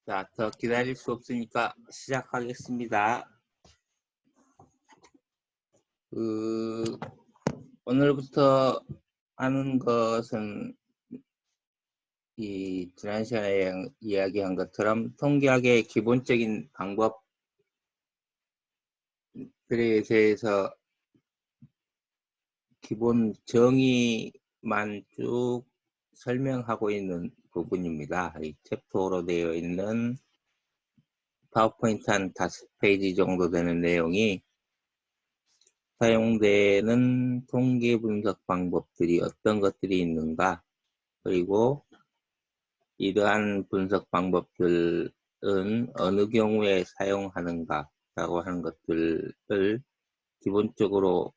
자, 더 기다릴 수 없으니까 시작하겠습니다. 그, 오늘부터 하는 것은 지난 시간에 이야기한 것처럼 통계학의 기본적인 방법들에 대해서 기본 정의만 쭉 설명하고 있는 부분입니다. 이 챕터로 되어 있는 파워포인트 한 5페이지 정도 되는 내용이 사용되는 통계 분석 방법들이 어떤 것들이 있는가, 그리고 이러한 분석 방법들은 어느 경우에 사용하는가 라고 하는 것들을 기본적으로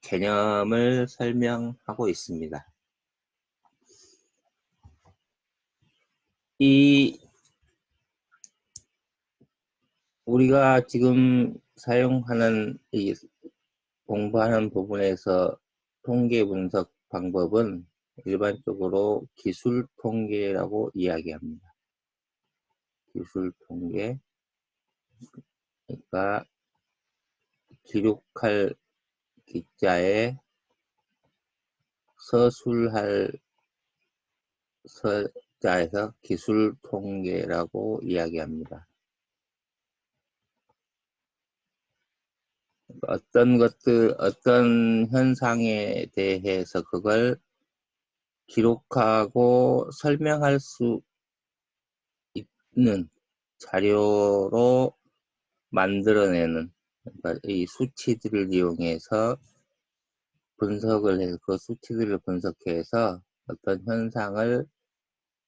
개념을 설명하고 있습니다. 우리가 지금 사용하는 공부하는 부분에서 통계 분석 방법은 일반적으로 기술 통계라고 이야기합니다. 기술 통계, 그러니까 기록할 기자에 서술할 서자에서 기술 통계라고 이야기합니다. 어떤 현상에 대해서 그걸 기록하고 설명할 수 있는 자료로 만들어내는, 그러니까 이 수치들을 이용해서 분석을 해서 그 수치들을 분석해서 어떤 현상을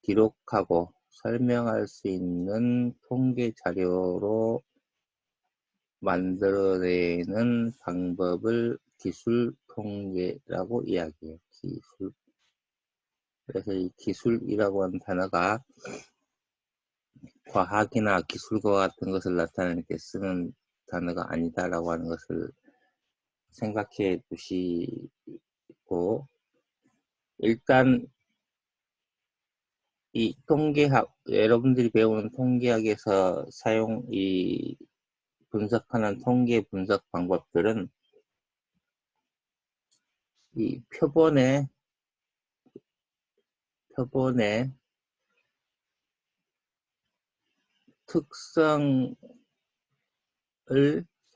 기록하고 설명할 수 있는 통계 자료로 만들어내는 방법을 기술 통계라고 이야기해요. 기술. 그래서 이 기술이라고 하는 단어가 과학이나 기술과 같은 것을 나타낼 때 쓰는 단어가 아니다라고 하는 것을 생각해 두시고, 일단 이 통계학, 여러분들이 배우는 통계학에서 분석하는 통계 분석 방법들은 이 표본의 특성을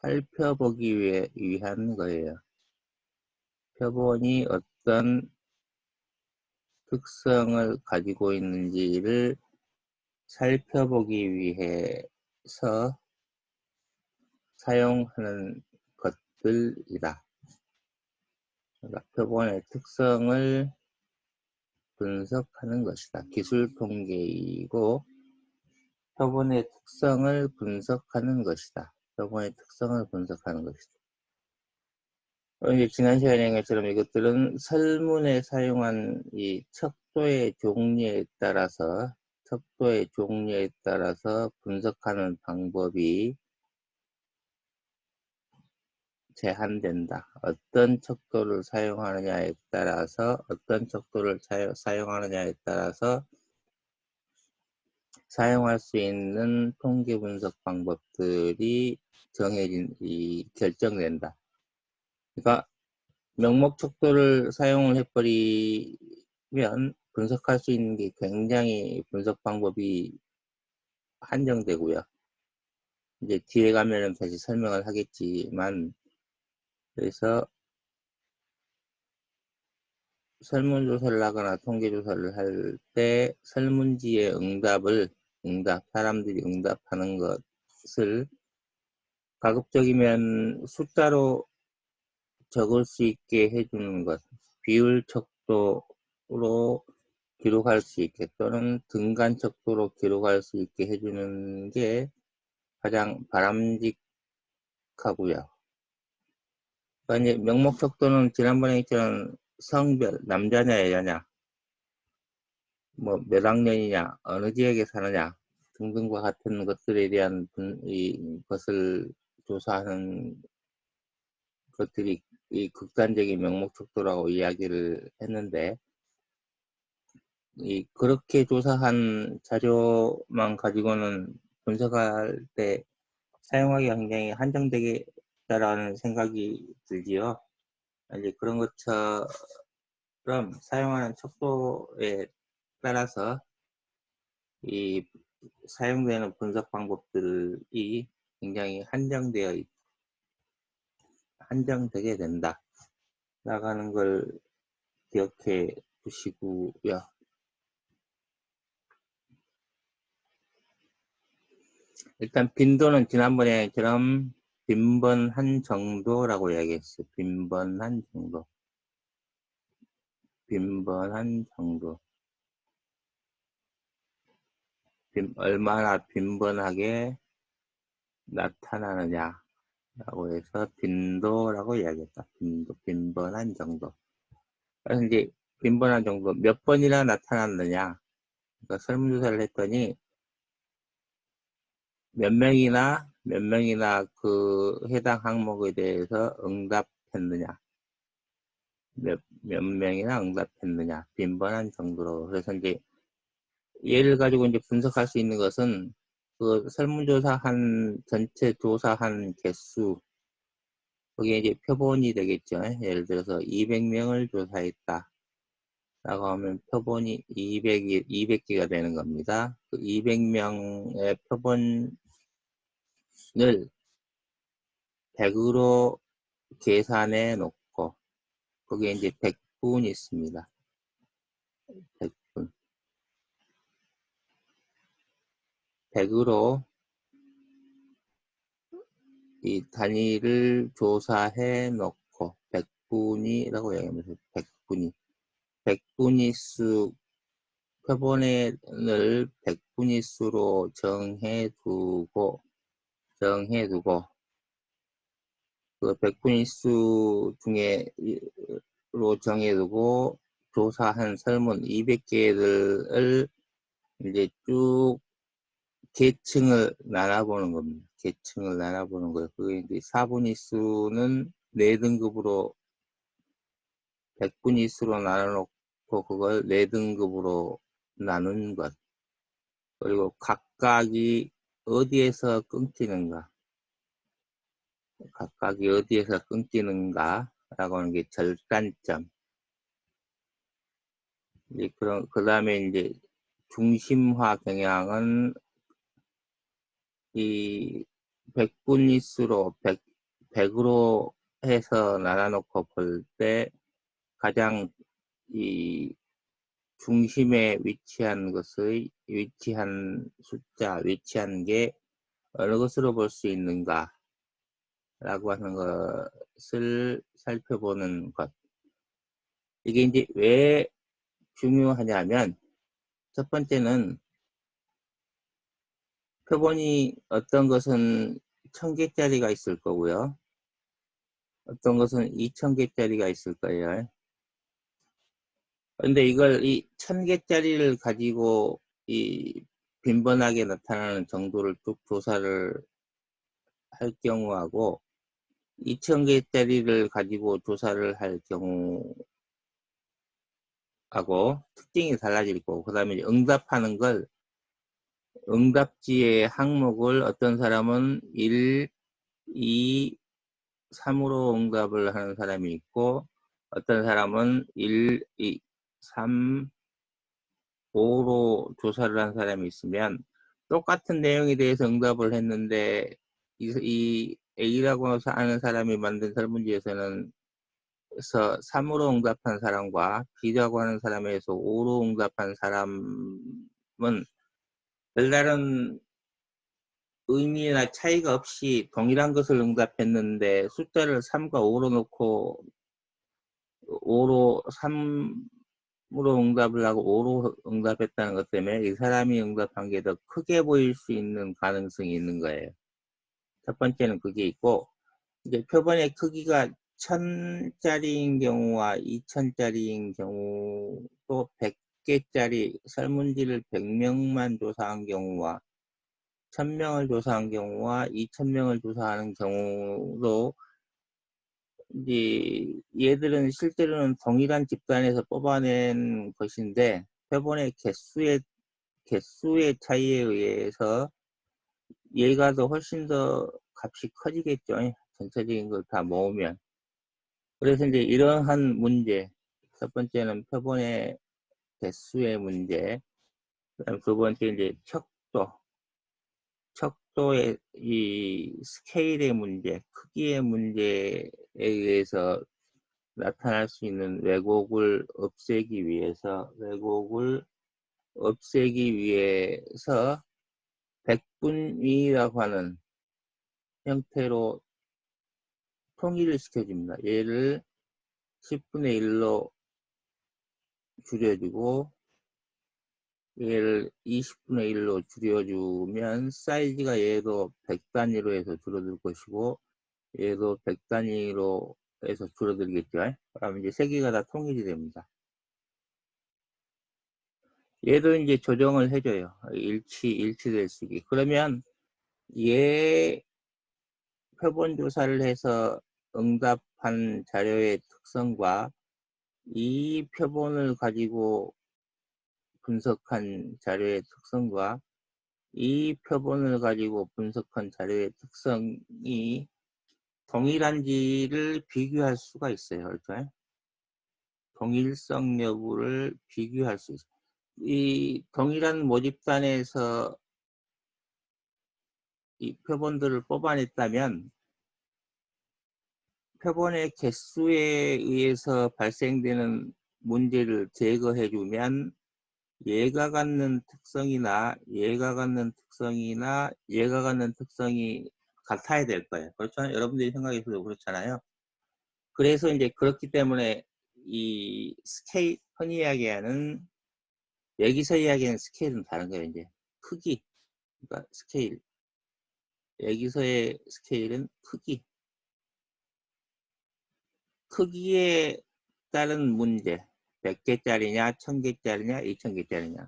살펴보기 위한 거예요. 표본이 어떤 특성을 가지고 있는지를 살펴보기 위해서 사용하는 것들이다. 그러니까 표본의 특성을 분석하는 것이다. 기술 통계이고 표본의 특성을 분석하는 것이다. 표본의 특성을 분석하는 것이다. 이제 지난 시간에 한 것처럼 이것들은 설문에 사용한 이 척도의 종류에 따라서 분석하는 방법이 제한된다. 어떤 척도를 사용하느냐에 따라서 사용할 수 있는 통계 분석 방법들이 결정된다. 그러니까 명목 척도를 사용을 해버리면 분석할 수 있는 게 굉장히 분석 방법이 한정되고요. 이제 뒤에 가면은 다시 설명을 하겠지만, 그래서 설문조사를 하거나 통계조사를 할 때 설문지의 사람들이 응답하는 것을 가급적이면 숫자로 적을 수 있게 해주는 것, 비율 척도로 기록할 수 있게 또는 등간 척도로 기록할 수 있게 해주는 게 가장 바람직하고요. 그러니까 이제 명목 척도는 지난번에 했던 성별, 남자냐 여자냐, 뭐 몇 학년이냐, 어느 지역에 사느냐 등등과 같은 것들에 대한 것을 조사하는 것들이 이 극단적인 명목 척도라고 이야기를 했는데, 그렇게 조사한 자료만 가지고는 분석할 때 사용하기가 굉장히 한정되겠다라는 생각이 들지요. 이제 그런 것처럼 사용하는 척도에 따라서 이 사용되는 분석 방법들이 굉장히 한정되게 된다. 나가는 걸 기억해 두시고요. 일단 빈도는 지난번에처럼 빈번한 정도라고 이야기했어요. 빈번한 정도. 빈번한 정도. 얼마나 빈번하게 나타나느냐라고 해서 빈도라고 이야기했다. 빈번한 정도. 그래서 이제 빈번한 정도 몇 번이나 나타났느냐. 그러니까 설문조사를 했더니 몇 명이나 그 해당 항목에 대해서 응답했느냐. 몇 명이나 응답했느냐. 빈번한 정도로. 그래서 이제 얘를 가지고 이제 분석할 수 있는 것은 그 설문조사한 전체 조사한 개수 거기에 이제 표본이 되겠죠. 예를 들어서 200명을 조사했다 라고 하면 표본이 200개가 되는 겁니다. 그 200명의 표본을 100으로 계산해 놓고 거기에 이제 100분이 있습니다. 100분. 100으로 이 단위를 조사해 놓고 100분이라고 얘기하면서 100분위 수 표본을 100분위 수로 정해두고 그 100분위 수 중에로 정해두고 조사한 설문 200개를 이제 쭉 계층을 나눠보는 겁니다. 계층을 나눠보는 거예요. 그게 이제 4분위 수는 4등급으로 100분위 수로 나눠놓고 그걸 4등급으로 나눈 것. 그리고 각각이 어디에서 끊기는가. 라고 하는 게 절단점. 이제 그 다음에 이제 중심화 경향은 이 100분위 수로 100으로 해서 나눠놓고 볼 때 가장 이 중심에 위치한 위치한 게 어느 것으로 볼 수 있는가 라고 하는 것을 살펴보는 것. 이게 이제 왜 중요하냐면 첫 번째는 표본이 어떤 것은 1000개짜리가 있을 거고요. 어떤 것은 2000개짜리가 있을 거예요. 근데 이걸 이 1000개짜리를 가지고 이 빈번하게 나타나는 정도를 쭉 조사를 할 경우하고 2000개짜리를 가지고 조사를 할 경우하고 특징이 달라질 거고 그 다음에 응답하는 걸 응답지의 항목을 어떤 사람은 1, 2, 3으로 응답을 하는 사람이 있고 어떤 사람은 1, 2, 3, 5로 조사를 한 사람이 있으면 똑같은 내용에 대해서 응답을 했는데 이 A라고 하는 사람이 만든 설문지에서는 3으로 응답한 사람과 B라고 하는 사람에서 5로 응답한 사람은 별다른 의미나 차이가 없이 동일한 것을 응답했는데 숫자를 3과 5로 놓고 3으로 응답을 하고 5로 응답했다는 것 때문에 이 사람이 응답한 게 더 크게 보일 수 있는 가능성이 있는 거예요. 첫 번째는 그게 있고 이제 표본의 크기가 1000짜리인 경우와 2000짜리인 경우 또 100개짜리 설문지를 100명만 조사한 경우와 1000명을 조사한 경우와 2000명을 조사하는 경우도 이제 얘들은 실제로는 동일한 집단에서 뽑아낸 것인데 표본의 개수의 차이에 의해서 얘가 더 훨씬 더 값이 커지겠죠. 전체적인 걸 다 모으면. 그래서 이제 이러한 문제, 첫 번째는 표본의 개수의 문제, 그다음 두 번째 이제 척도의 이 스케일의 문제, 크기의 문제에 의해서 나타날 수 있는 왜곡을 없애기 위해서 백분위라고 하는 형태로 통일을 시켜줍니다. 얘를 10분의 1로 줄여주고 얘를 20분의 1로 줄여주면 사이즈가 얘도 100단위로 해서 줄어들 것이고 얘도 100단위로 해서 줄어들겠죠. 그러면 이제 세 개가 다 통일이 됩니다. 얘도 이제 조정을 해줘요. 일치될 수 있게. 그러면 얘 표본 조사를 해서 응답한 자료의 특성과 이 표본을 가지고 분석한 자료의 특성과 이 표본을 가지고 분석한 자료의 특성이 동일한지를 비교할 수가 있어요. 그렇죠? 동일성 여부를 비교할 수 있어요. 이 동일한 모집단에서 이 표본들을 뽑아냈다면 표본의 개수에 의해서 발생되는 문제를 제거해주면 얘가 갖는 특성이나 얘가 갖는 특성이 같아야 될 거예요. 그렇죠? 여러분들이 생각해서도 그렇잖아요. 그래서 이제 그렇기 때문에 이 스케일, 흔히 이야기하는, 여기서 이야기하는 스케일은 다른 거예요. 이제 크기, 그러니까 스케일. 여기서의 스케일은 크기에 따른 문제. 100개짜리냐, 1000개짜리냐, 2000개짜리냐.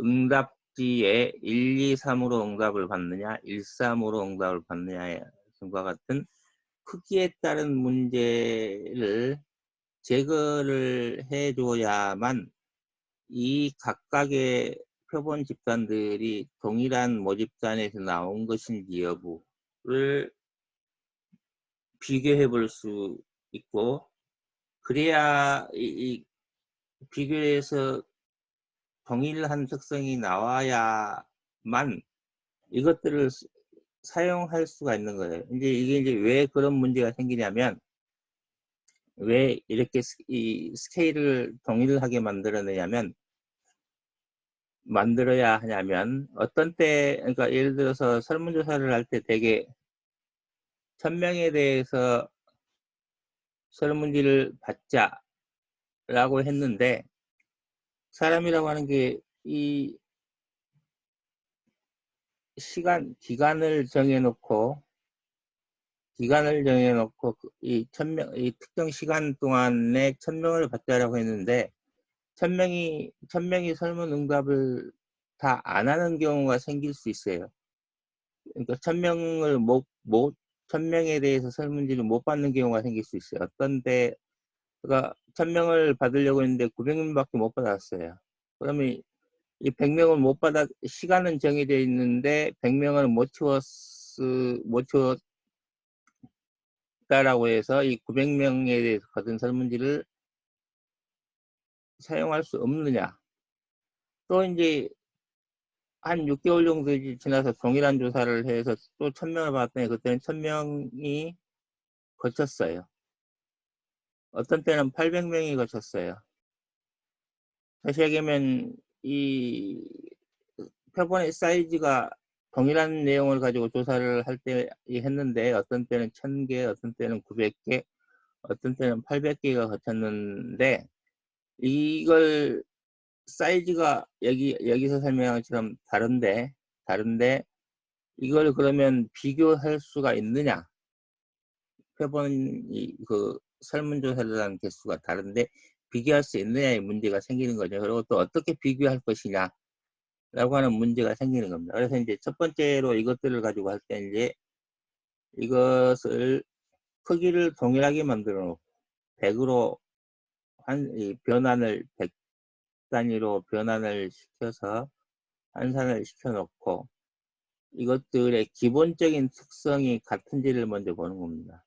응답지에 1, 2, 3으로 응답을 받느냐, 1, 3으로 응답을 받느냐의 것과 같은 크기에 따른 문제를 제거를 해줘야만 이 각각의 표본 집단들이 동일한 모집단에서 나온 것인지 여부를 비교해 볼 수 있고, 그래야 이 비교해서 동일한 특성이 나와야만 이것들을 사용할 수가 있는 거예요. 이게 이제 왜 그런 문제가 생기냐면, 왜 이렇게 이 스케일을 동일하게 만들어야 하냐면, 어떤 때, 그러니까 예를 들어서 설문조사를 할 때 되게 1000명에 대해서 설문지를 받자라고 했는데, 사람이라고 하는 게 이 기간을 정해놓고 이 특정 시간 동안에 1000명을 받자라고 했는데, 1000명이 설문 응답을 다 안 하는 경우가 생길 수 있어요. 그러니까 1000명에 대해서 설문지를 못 받는 경우가 생길 수 있어요. 어떤데, 그러니까 1000명을 받으려고 했는데 900명밖에 못 받았어요. 그러면 이 100명을 못 받아, 시간은 정해져 있는데 100명을 못 채웠다라고 해서 이 900명에 대해서 받은 설문지를 사용할 수 없느냐. 또 이제 한 6개월 정도 지나서 동일한 조사를 해서 또 1000명을 받았더니 그때는 1000명이 거쳤어요. 어떤 때는 800명이 거쳤어요. 다시 얘기하면 이 표본의 사이즈가 동일한 내용을 가지고 조사를 할 때 했는데, 어떤 때는 1000개, 어떤 때는 900개, 어떤 때는 800개가 거쳤는데, 이걸 사이즈가 여기서 설명한 것처럼 다른데 이걸 그러면 비교할 수가 있느냐? 표본이 그 설문조사를 한 개수가 다른데 비교할 수 있느냐의 문제가 생기는 거죠. 그리고 또 어떻게 비교할 것이냐 라고 하는 문제가 생기는 겁니다. 그래서 이제 첫 번째로 이것들을 가지고 할 때 이제 이것을 크기를 동일하게 만들어 놓고 100으로 이 변환을 단위로 변환을 시켜서 환산을 시켜놓고 이것들의 기본적인 특성이 같은지를 먼저 보는 겁니다.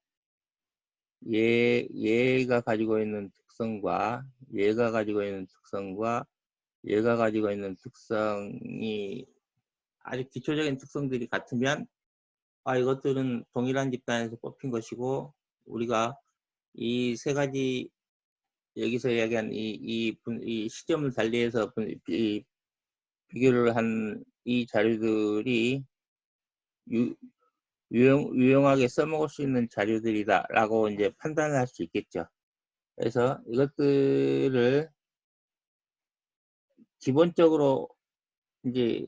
얘가 가지고 있는 특성과 얘가 가지고 있는 특성과 얘가 가지고 있는 특성이 아주 기초적인 특성들이 같으면 이것들은 동일한 집단에서 뽑힌 것이고 우리가 이 세 가지 여기서 이야기한 이 시점을 달리해서 비교를 한 이 자료들이 유용하게 써먹을 수 있는 자료들이다 라고 이제 판단을 할 수 있겠죠. 그래서 이것들을 기본적으로 이제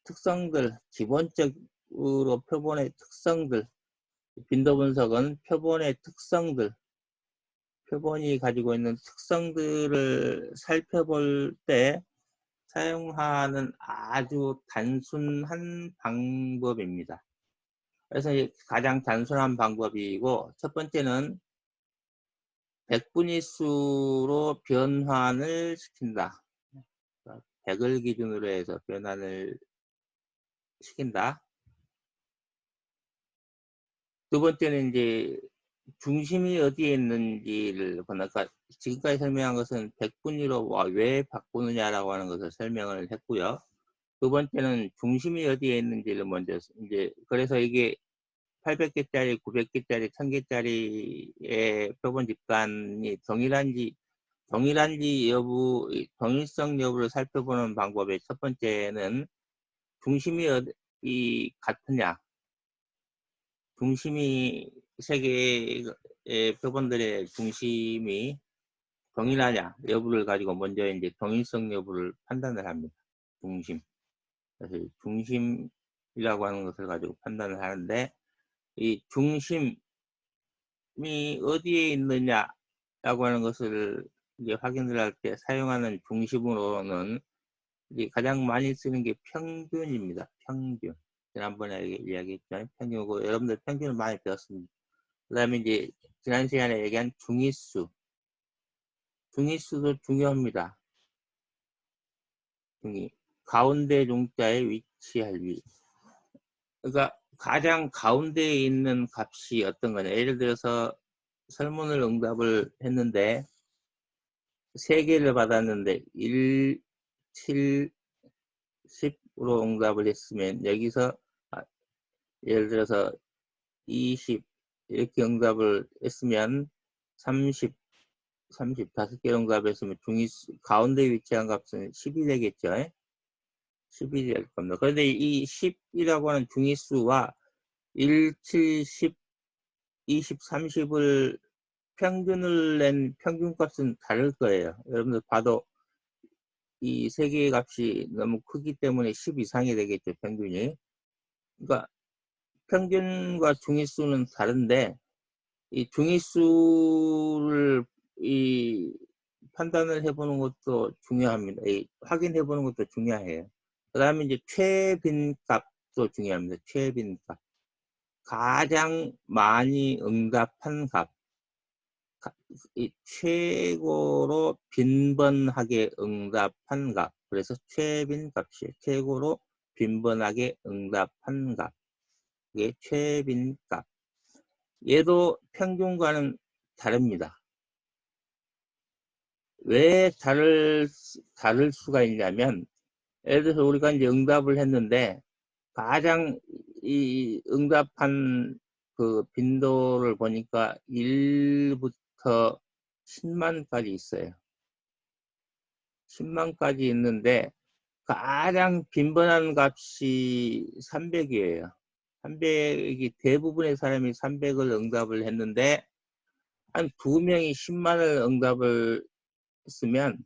특성들, 기본적으로 표본의 특성들, 빈도 분석은 표본의 특성들, 표본이 가지고 있는 특성들을 살펴볼 때 사용하는 아주 단순한 방법입니다. 그래서 가장 단순한 방법이고 첫 번째는 백분위수로 변환을 시킨다. 100을 기준으로 해서 변환을 시킨다. 두 번째는 이제 중심이 어디에 있는지를 보니까 지금까지 설명한 것은 백분위로 왜 바꾸느냐라고 하는 것을 설명을 했고요. 두 번째는 중심이 어디에 있는지를 먼저 이제 그래서 이게 800개짜리, 900개짜리, 1000개짜리의 표본 집단이 동일한지 여부, 동일성 여부를 살펴보는 방법의 첫 번째는 중심이 같으냐, 중심이 세 개의 표본들의 중심이 동일하냐 여부를 가지고 먼저 이제 동일성 여부를 판단을 합니다. 중심. 그래서 중심이라고 하는 것을 가지고 판단을 하는데 이 중심이 어디에 있느냐라고 하는 것을 이제 확인을 할 때 사용하는 중심으로는 이제 가장 많이 쓰는 게 평균입니다. 평균. 지난번에 이야기했잖아요. 평균이고 여러분들 평균을 많이 배웠습니다. 그 다음에 이제 지난 시간에 얘기한 중위수. 중위수도 중요합니다. 가운데 중자에 위치할 위. 그러니까 가장 가운데에 있는 값이 어떤 거냐. 예를 들어서 설문을 응답을 했는데 3개를 받았는데 1, 7, 10으로 응답을 했으면 여기서 예를 들어서 20 이렇게 응답을 했으면 30, 35개 응답했으면 중위수 가운데 위치한 값은 10이 되겠죠. 10이 될 겁니다. 그런데 이 10이라고 하는 중위수와 1, 7, 10, 20, 30을 평균을 낸 평균값은 다를 거예요. 여러분들 봐도 이 세 개의 값이 너무 크기 때문에 10 이상이 되겠죠, 평균이. 그러니까 평균과 중위수는 다른데 이 중위수를 판단을 해보는 것도 중요합니다. 확인해보는 것도 중요해요. 그 다음에 이제 최빈값도 중요합니다. 최빈값. 가장 많이 응답한 값. 최고로 빈번하게 응답한 값. 그래서 최빈값이에요. 최고로 빈번하게 응답한 값. 이게 최빈값. 얘도 평균과는 다릅니다. 왜 다를 수가 있냐면, 예를 들어서 우리가 이제 응답을 했는데, 가장 응답한 그 빈도를 보니까 1부터 10만까지 있어요. 10만까지 있는데, 가장 빈번한 값이 300이에요. 300이 대부분의 사람이 300을 응답을 했는데, 한 2명이 10만을 응답을 했으면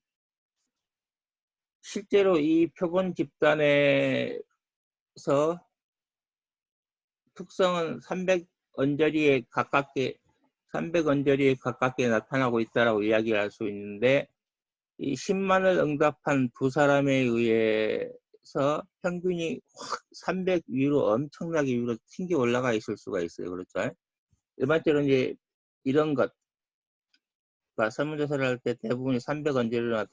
실제로 이 표본 집단에서 특성은 300 언저리에 가깝게 나타나고 있다라고 이야기할 수 있는데 이 10만을 응답한 두 사람에 의해서 평균이 확 300 위로 엄청나게 위로 튕겨 올라가 있을 수가 있어요. 그렇죠? 일반적으로 이제 이런 것 그러니까 설문조사를 할 때 대부분이 300언저리로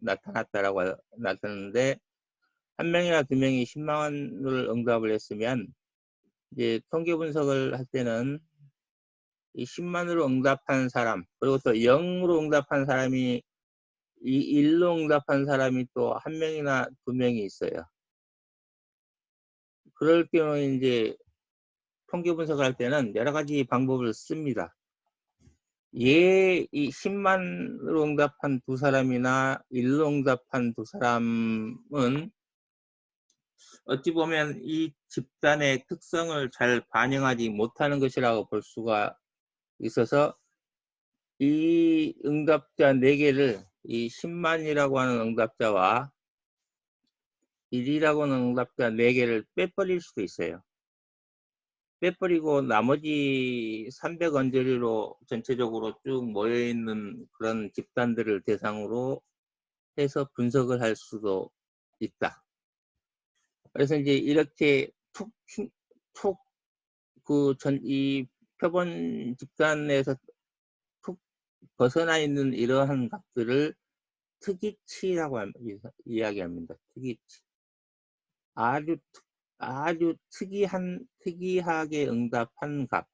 나타났다라고 나타났는데, 한 명이나 두 명이 10만원을 응답을 했으면, 이제 통계 분석을 할 때는 이 10만으로 응답한 사람, 그리고 또 0으로 응답한 사람이, 이 1로 응답한 사람이 또 한 명이나 두 명이 있어요. 그럴 경우에 이제 통계 분석을 할 때는 여러 가지 방법을 씁니다. 이 10만으로 응답한 두 사람이나 1로 응답한 두 사람은 어찌 보면 이 집단의 특성을 잘 반영하지 못하는 것이라고 볼 수가 있어서, 이 응답자 4개를 이 10만이라고 하는 응답자와 1이라고 하는 응답자 4개를 빼버릴 수도 있어요. 빼버리고 나머지 300언저리로 전체적으로 쭉 모여있는 그런 집단들을 대상으로 해서 분석을 할 수도 있다. 그래서 이제 이렇게 이 표본 집단에서 툭 벗어나 있는 이러한 값들을 특이치라고 이야기합니다. 특이치. 아주 특이하게 응답한 값.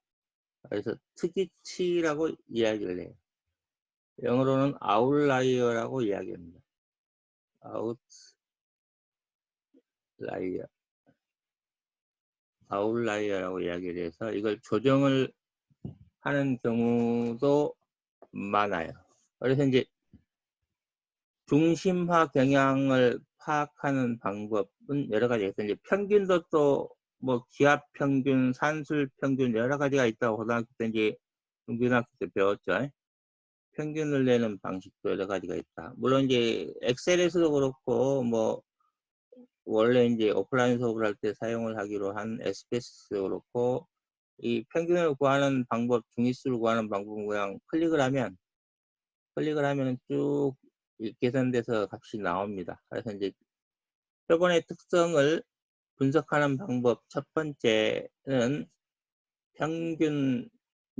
그래서 특이치라고 이야기를 해요. 영어로는 아웃라이어라고 이야기합니다. 아웃라이어라고 이야기를 해서 이걸 조정을 하는 경우도 많아요. 그래서 이제 중심화 경향을 파악하는 방법은 여러 가지가 있어요. 이제 평균도 또 뭐 기압 평균, 산술 평균 여러 가지가 있다고 고등학교 때 이제 중고등학교 때 배웠죠. 평균을 내는 방식도 여러 가지가 있다. 물론 이제 엑셀에서도 그렇고 뭐 원래 이제 오프라인 수업을 할 때 사용을 하기로 한 SPS도 그렇고, 이 평균을 구하는 방법, 중위수를 구하는 방법은 그냥 클릭을 하면 쭉 계산돼서 값이 나옵니다. 그래서 이제 표본의 특성을 분석하는 방법 첫 번째는 평균이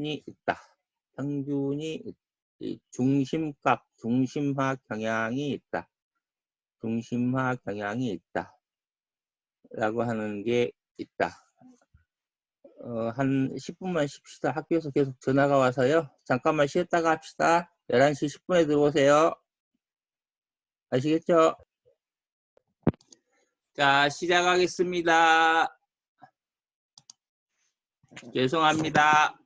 있다. 평균이 중심값, 중심화 경향이 있다. 중심화 경향이 있다. 라고 하는 게 있다. 한 10분만 쉽시다. 학교에서 계속 전화가 와서요. 잠깐만 쉬었다가 합시다. 11시 10분에 들어오세요. 아시겠죠? 자, 시작하겠습니다. 죄송합니다.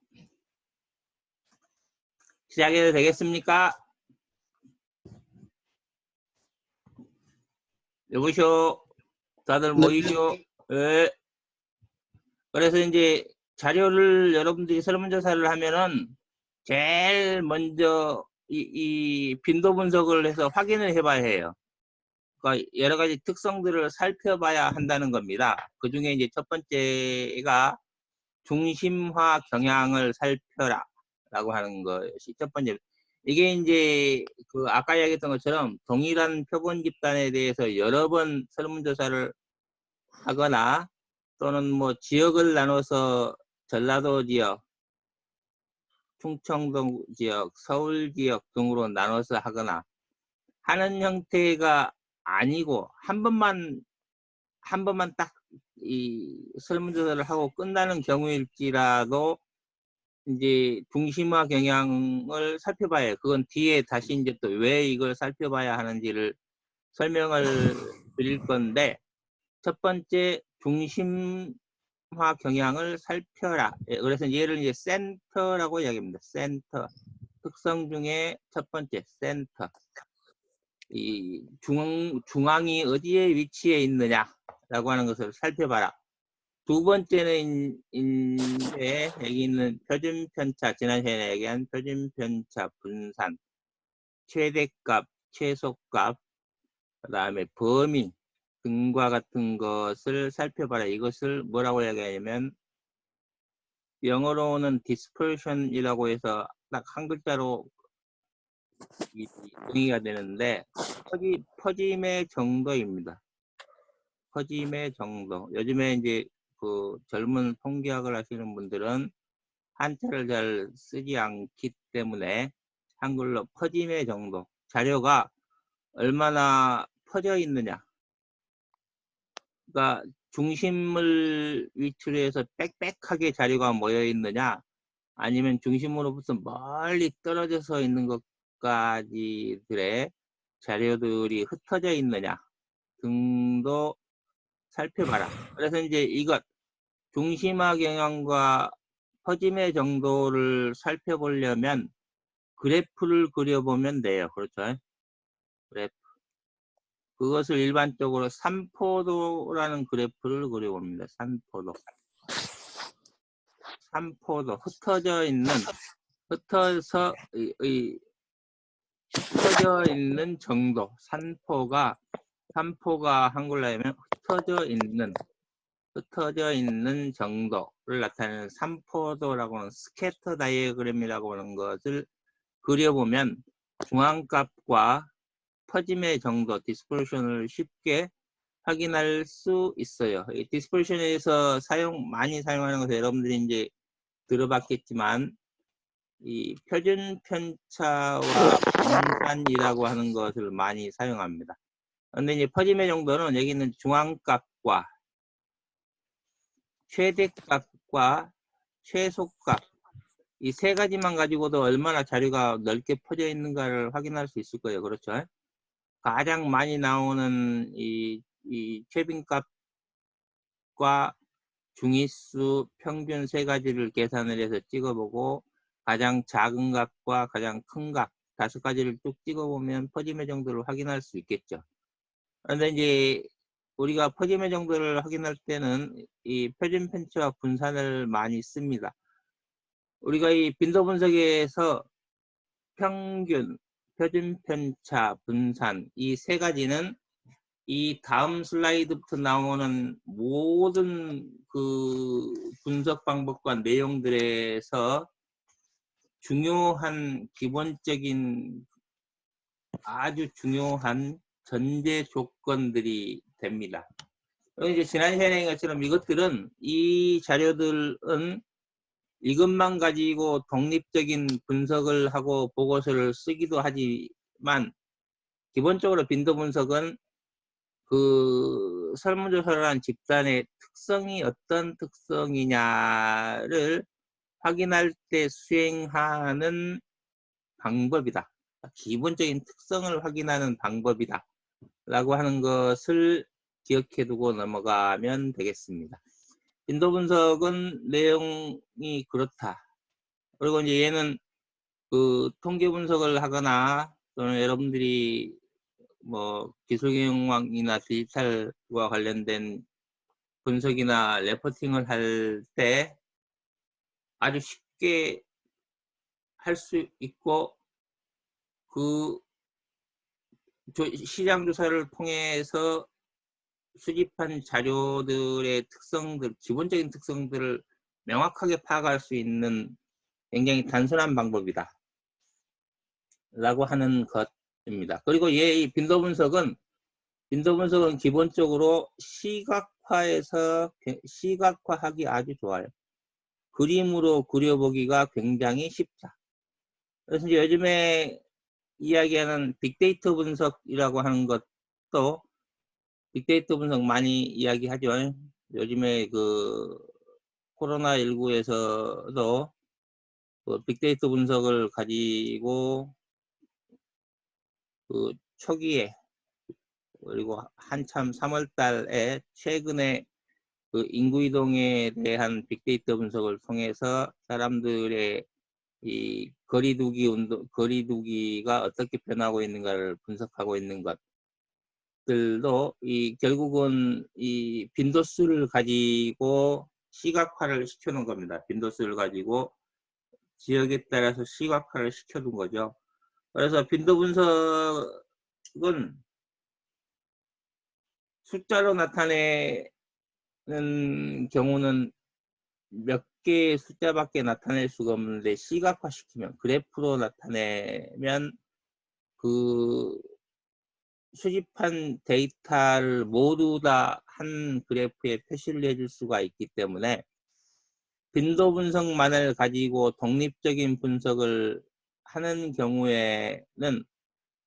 시작해도 되겠습니까? 여보시오. 다들 모이시오. 네. 그래서 이제 자료를 여러분들이 설문조사를 하면은 제일 먼저 이 빈도 분석을 해서 확인을 해봐야 해요. 그러니까 여러 가지 특성들을 살펴봐야 한다는 겁니다. 그 중에 이제 첫 번째가 중심화 경향을 살펴라 라고 하는 것이 첫 번째. 이게 이제 그 아까 이야기했던 것처럼 동일한 표본 집단에 대해서 여러 번 설문조사를 하거나 또는 뭐 지역을 나눠서 전라도 지역, 충청도 지역, 서울 지역 등으로 나눠서 하거나 하는 형태가 아니고 한 번만 딱 이 설문조사를 하고 끝나는 경우일지라도 이제 중심화 경향을 살펴봐야 해요. 그건 뒤에 다시 이제 또 왜 이걸 살펴봐야 하는지를 설명을 드릴 건데, 첫 번째 중심화 경향을 살펴라. 그래서 얘를 이제 센터라고 이야기합니다. 센터. 특성 중에 첫 번째 센터. 이 중앙이 어디에 위치해 있느냐라고 하는 것을 살펴봐라. 두 번째는 여기 있는 표준 편차, 지난 시간에 얘기한 표준 편차 분산, 최대값, 최소값, 그 다음에 범위 등과 같은 것을 살펴봐라. 이것을 뭐라고 얘기하냐면 영어로는 dispersion이라고 해서 딱 한 글자로 정의가 되는데 퍼짐의 정도입니다. 퍼짐의 정도. 요즘에 이제 그 젊은 통계학을 하시는 분들은 한자를 잘 쓰지 않기 때문에 한글로 퍼짐의 정도, 자료가 얼마나 퍼져 있느냐, 그러니까 중심을 위치로 해서 빽빽하게 자료가 모여 있느냐, 아니면 중심으로부터 멀리 떨어져서 있는 것까지들의 자료들이 흩어져 있느냐 등도 살펴봐라. 그래서 이제 이것 중심화 경향과 퍼짐의 정도를 살펴보려면 그래프를 그려보면 돼요. 그렇죠? 그래프. 그것을 일반적으로 산포도라는 그래프를 그려봅니다. 산포도. 산포도. 흩어져 있는 정도. 산포가 한글로 하면 흩어져 있는 정도를 나타내는 산포도라고 하는 스캐터 다이어그램이라고 하는 것을 그려보면 중앙값과 퍼짐의 정도, 디스퍼션을 쉽게 확인할 수 있어요. 이 디스퍼션에서 많이 사용하는 것은 여러분들이 이제 들어봤겠지만, 이 표준 편차와 분산이라고 하는 것을 많이 사용합니다. 그런데 이제 퍼짐의 정도는 여기 있는 중앙값과 최대값과 최소값, 이 세 가지만 가지고도 얼마나 자료가 넓게 퍼져 있는가를 확인할 수 있을 거예요. 그렇죠? 가장 많이 나오는 이 최빈값과 중위수, 평균 세 가지를 계산을 해서 찍어보고, 가장 작은 값과 가장 큰 값, 5가지를 쭉 찍어보면 퍼짐의 정도를 확인할 수 있겠죠. 그런데 이제 우리가 퍼짐의 정도를 확인할 때는 이 표준 편차와 분산을 많이 씁니다. 우리가 이 빈도 분석에서 평균, 표준 편차, 분산, 이 세 가지는 이 다음 슬라이드부터 나오는 모든 그 분석 방법과 내용들에서 중요한 기본적인 아주 중요한 전제 조건들이 됩니다. 이제 지난 시간에 것처럼 이것들은, 이 자료들은 이것만 가지고 독립적인 분석을 하고 보고서를 쓰기도 하지만, 기본적으로 빈도 분석은 그 설문조사를 한 집단의 특성이 어떤 특성이냐를 확인할 때 수행하는 방법이다. 기본적인 특성을 확인하는 방법이다 라고 하는 것을 기억해 두고 넘어가면 되겠습니다. 빈도 분석은 내용이 그렇다. 그리고 이제 얘는 그 통계 분석을 하거나, 또는 여러분들이 뭐 기술경영학이나 디지털과 관련된 분석이나 레포팅을 할 때 아주 쉽게 할 수 있고, 그 시장 조사를 통해서 수집한 자료들의 특성들, 기본적인 특성들을 명확하게 파악할 수 있는 굉장히 단순한 방법이다 라고 하는 것입니다. 그리고 이 빈도 분석은 기본적으로 시각화하기 아주 좋아요. 그림으로 그려보기가 굉장히 쉽다. 그래서 이제 요즘에 이야기하는 빅데이터 분석이라고 하는 것도, 빅데이터 분석 많이 이야기하죠. 요즘에 그 코로나19에서도 그 빅데이터 분석을 가지고 그 초기에, 그리고 한참 3월 달에 최근에 그 인구 이동에 대한 빅데이터 분석을 통해서 사람들의 이 거리두기가 어떻게 변하고 있는가를 분석하고 있는 것들도 결국은 이 빈도수를 가지고 시각화를 시켜놓은 겁니다. 빈도수를 가지고 지역에 따라서 시각화를 시켜둔 거죠. 그래서 빈도 분석은 숫자로 나타내는 경우는 몇 개의 숫자밖에 나타낼 수가 없는데, 시각화시키면, 그래프로 나타내면 그 수집한 데이터를 모두 다 한 그래프에 표시를 해줄 수가 있기 때문에, 빈도 분석만을 가지고 독립적인 분석을 하는 경우에는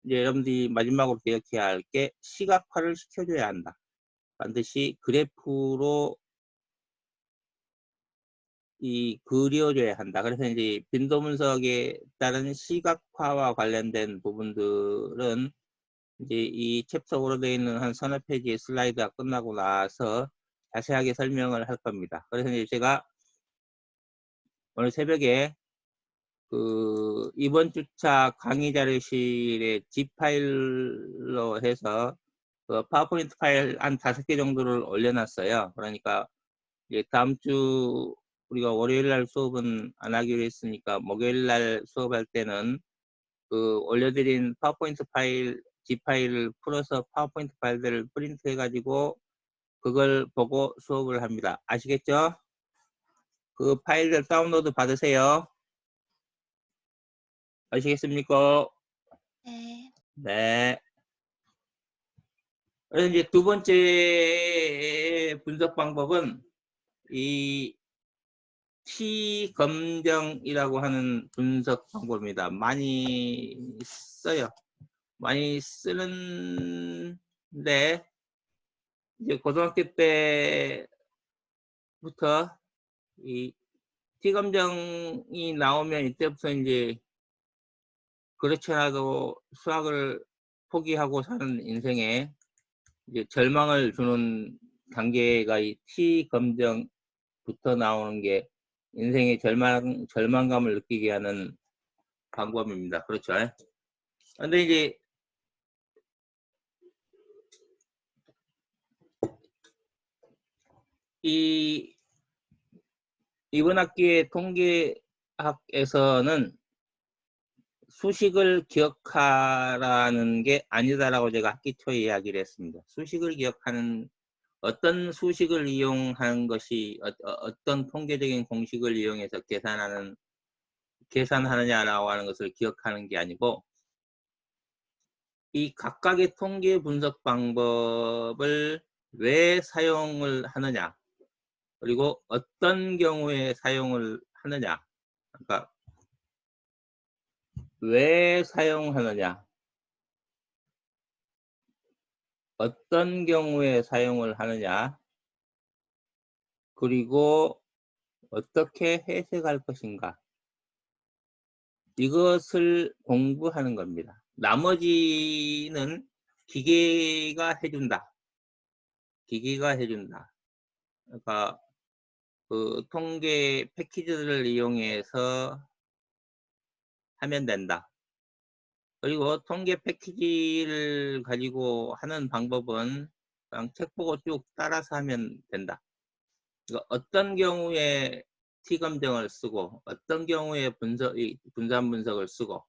이제 여러분들이 마지막으로 기억해야 할 게 시각화를 시켜줘야 한다. 반드시 그래프로 그려줘야 한다. 그래서 이제 빈도 분석에 따른 시각화와 관련된 부분들은 이제 이 챕터로 되어 있는 한 서너 페이지의 슬라이드가 끝나고 나서 자세하게 설명을 할 겁니다. 그래서 이제 제가 오늘 새벽에 이번 주차 강의 자료실에 zip 파일로 해서 파워포인트 파일 한 5개 정도를 올려놨어요. 그러니까 이제 다음 주 우리가 월요일 날 수업은 안 하기로 했으니까 목요일 날 수업할 때는 올려드린 파워포인트 파일, zip 파일을 풀어서 파워포인트 파일들을 프린트 해가지고 그걸 보고 수업을 합니다. 아시겠죠? 그 파일들 다운로드 받으세요. 아시겠습니까? 네. 네. 그래서 이제 두 번째 분석 방법은 이 T검정이라고 하는 분석 방법입니다. 많이 써요. 많이 쓰는데 이제 고등학교 때부터 이 T검정이 나오면 이때부터 이제 그렇지 않아도 수학을 포기하고 사는 인생에 이제 절망을 주는 단계가 이 T검정부터 나오는 게 인생의 절망감을 느끼게 하는 방법입니다. 그렇죠? 근데 이제 이번 학기의 통계학에서는 수식을 기억하라는 게 아니다라고 제가 학기 초에 이야기를 했습니다. 수식을 기억하는 어떤 수식을 이용하는 것이 어떤 통계적인 공식을 이용해서 계산하느냐라고 하는 것을 기억하는 게 아니고 이 각각의 통계 분석 방법을 왜 사용을 하느냐 그리고 어떤 경우에 사용을 하느냐 그러니까 왜 사용하느냐 어떤 경우에 사용을 하느냐 그리고 어떻게 해석할 것인가 이것을 공부하는 겁니다. 나머지는 기계가 해준다. 기계가 해준다. 그러니까 통계 패키지를 이용해서 하면 된다. 그리고 통계 패키지를 가지고 하는 방법은 그냥 책 보고 쭉 따라서 하면 된다. 그러니까 어떤 경우에 T검정을 쓰고 어떤 경우에 분산 분석을 쓰고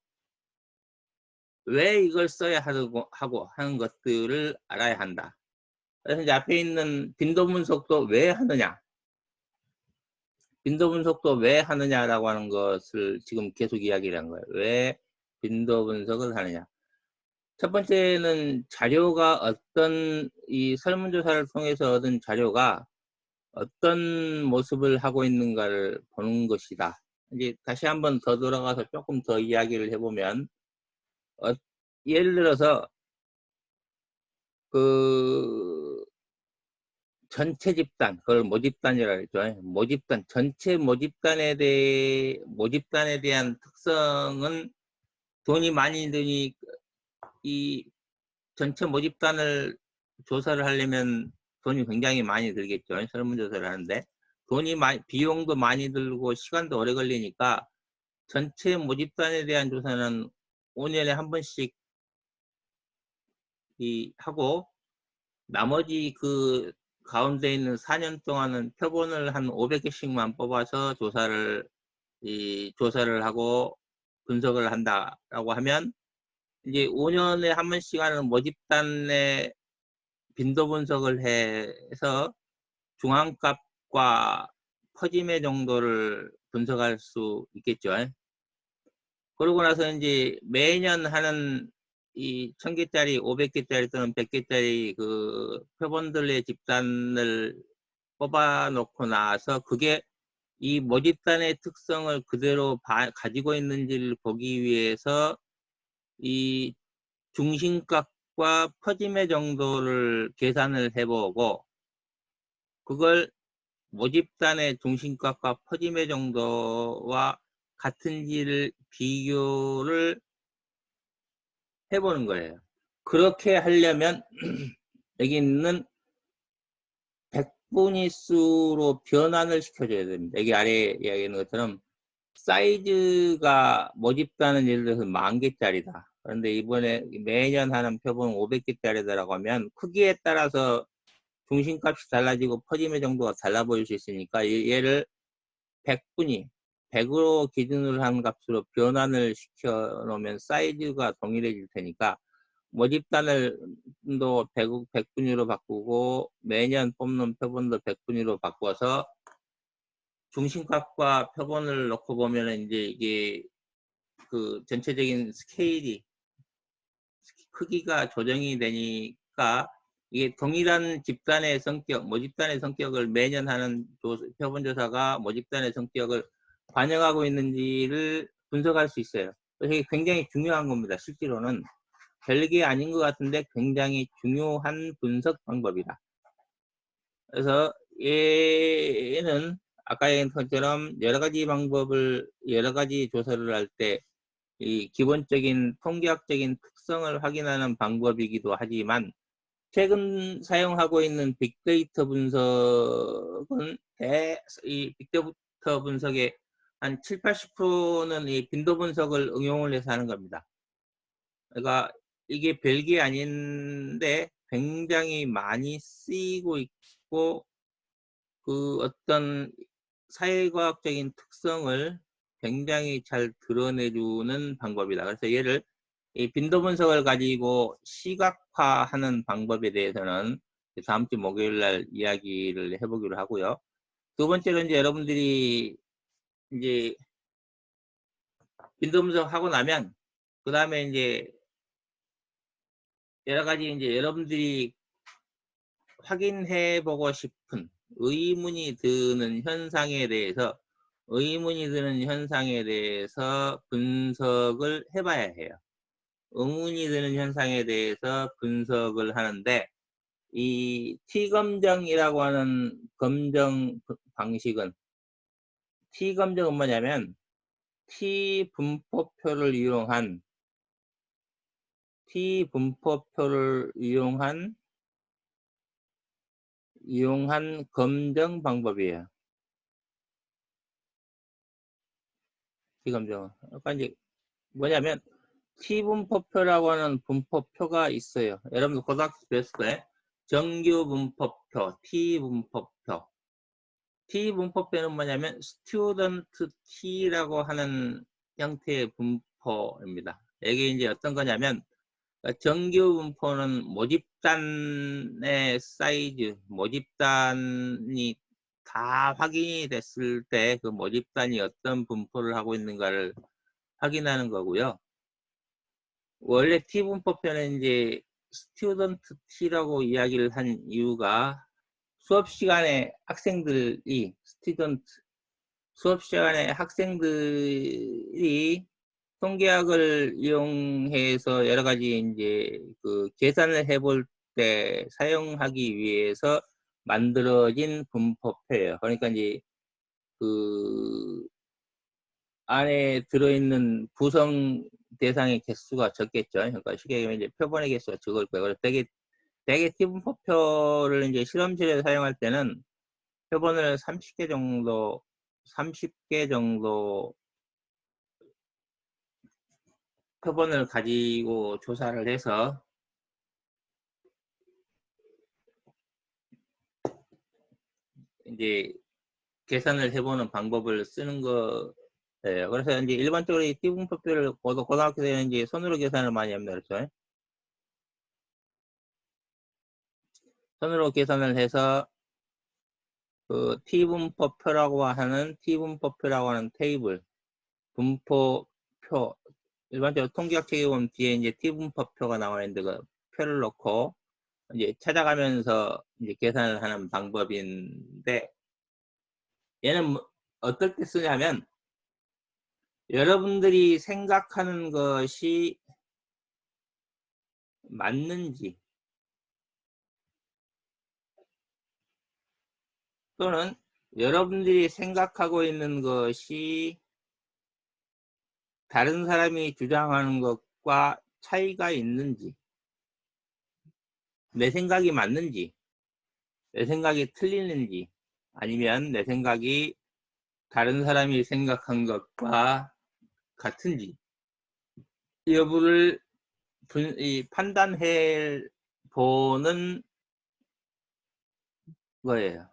왜 이걸 써야 하고 하는 것들을 알아야 한다. 그래서 이제 앞에 있는 빈도 분석도 왜 하느냐 빈도 분석도 왜 하느냐라고 하는 것을 지금 계속 이야기를 한 거예요. 왜 빈도 분석을 하느냐. 첫 번째는 자료가 이 설문조사를 통해서 얻은 자료가 어떤 모습을 하고 있는가를 보는 것이다. 이제 다시 한번 더 돌아가서 조금 더 이야기를 해보면 예를 들어서 전체 집단, 그걸 모집단이라고 했죠. 모집단, 전체 모집단에 대한 특성은 돈이 많이 드니 이 전체 모집단을 조사를 하려면 돈이 굉장히 많이 들겠죠. 설문조사를 하는데 비용도 많이 들고 시간도 오래 걸리니까 전체 모집단에 대한 조사는 5년에 한 번씩 하고 나머지 가운데 있는 4년 동안은 표본을 한 500개씩만 뽑아서 조사를 하고 분석을 한다라고 하면 이제 5년에 한 번씩 하는 모집단의 빈도 분석을 해서 중앙값과 퍼짐의 정도를 분석할 수 있겠죠. 그러고 나서 이제 매년 하는 이 1000개짜리, 500개짜리 또는 100개짜리 표본들의 집단을 뽑아 놓고 나서 그게 이 모집단의 특성을 그대로 가지고 있는지를 보기 위해서 이 중심값과 퍼짐의 정도를 계산을 해보고 그걸 모집단의 중심값과 퍼짐의 정도와 같은지를 비교를 해보는 거예요. 그렇게 하려면 여기 있는 백분위수로 변환을 시켜줘야 됩니다. 여기 아래에 이야기하는 것처럼 사이즈가 모집단은 예를 들어서 10,000개짜리다. 그런데 이번에 매년 하는 표본 500개짜리다라고 하면 크기에 따라서 중심값이 달라지고 퍼짐의 정도가 달라 보일 수 있으니까 얘를 100분위, 100으로 기준으로 한 값으로 변환을 시켜 놓으면 사이즈가 동일해질 테니까 모집단을 또 100분위로 바꾸고 매년 뽑는 표본도 100분위로 바꿔서 중심값과 표본을 놓고 보면 이제 이게 그 전체적인 스케일이 크기가 조정이 되니까 이게 동일한 집단의 성격, 모집단의 성격을 매년 하는 표본조사가 모집단의 성격을 반영하고 있는지를 분석할 수 있어요. 그래서 이게 굉장히 중요한 겁니다. 실제로는 별게 아닌 것 같은데 굉장히 중요한 분석 방법이다. 그래서 얘는 아까 얘기한 것처럼 여러 가지 방법을, 여러 가지 조사를 할 때 이 기본적인 통계학적인 특성을 확인하는 방법이기도 하지만 최근 사용하고 있는 빅데이터 분석은 이 빅데이터 분석의 한 7, 80%는 이 빈도 분석을 응용을 해서 하는 겁니다. 그러니까 이게 별게 아닌데 굉장히 많이 쓰이고 있고 그 어떤 사회과학적인 특성을 굉장히 잘 드러내주는 방법이다. 그래서 얘를 이 빈도 분석을 가지고 시각화하는 방법에 대해서는 다음 주 목요일 날 이야기를 해보기로 하고요. 두 번째로 이제 여러분들이 이제 빈도 분석하고 나면 그 다음에 이제 여러 가지 이제 여러분들이 확인해 보고 싶은 의문이 드는 현상에 대해서 분석을 해봐야 해요. 의문이 드는 현상에 대해서 분석을 하는데 이 T검정이라고 하는 검정 방식은 T검정은 뭐냐면 T분포표를 이용한 검정 방법이에요. T검정은. 그러니까 이제 뭐냐면 T분포표라고 하는 분포표가 있어요. 여러분들 고등학교 때 배웠을 거예요. 정규분포표, T분포표. T분포표는 뭐냐면 스튜던트 T라고 하는 형태의 분포입니다. 이게 이제 어떤 거냐면 정규분포는 모집단의 사이즈, 모집단이 다 확인이 됐을 때 그 모집단이 어떤 분포를 하고 있는가를 확인하는 거고요. 원래 T분포표는 이제 스튜던트 T라고 이야기를 한 이유가 수업 시간에 통계학을 이용해서 여러 가지 이제 그 계산을 해볼 때 사용하기 위해서 만들어진 분포표예요. 그러니까 이제 그 안에 들어있는 구성 대상의 개수가 적겠죠. 그러니까 쉽게 얘기하면 이제 표본의 개수가 적을 거예요. 그래서 대개 T분포표를 이제 실험실에서 사용할 때는 표본을 30개 정도 표본을 가지고 조사를 해서 이제 계산을 해보는 방법을 쓰는 거예요. 그래서 이제 일반적으로 이 T분포표를 고등학교 때는 이제 손으로 계산을 많이 합니다. 그렇죠? 손으로 계산을 해서 그 T분포표라고 하는 테이블, 분포표, 일반적으로 통계학 책에 보면 뒤에 이제 T분포표가 나와 있는데 그 표를 넣고 이제 찾아가면서 이제 계산을 하는 방법인데 얘는 어떨 때 쓰냐면 여러분들이 생각하는 것이 맞는지 또는 여러분들이 생각하고 있는 것이 다른 사람이 주장하는 것과 차이가 있는지, 내 생각이 맞는지, 내 생각이 틀리는지, 아니면 내 생각이 다른 사람이 생각한 것과 같은지 여부를 판단해 보는 거예요.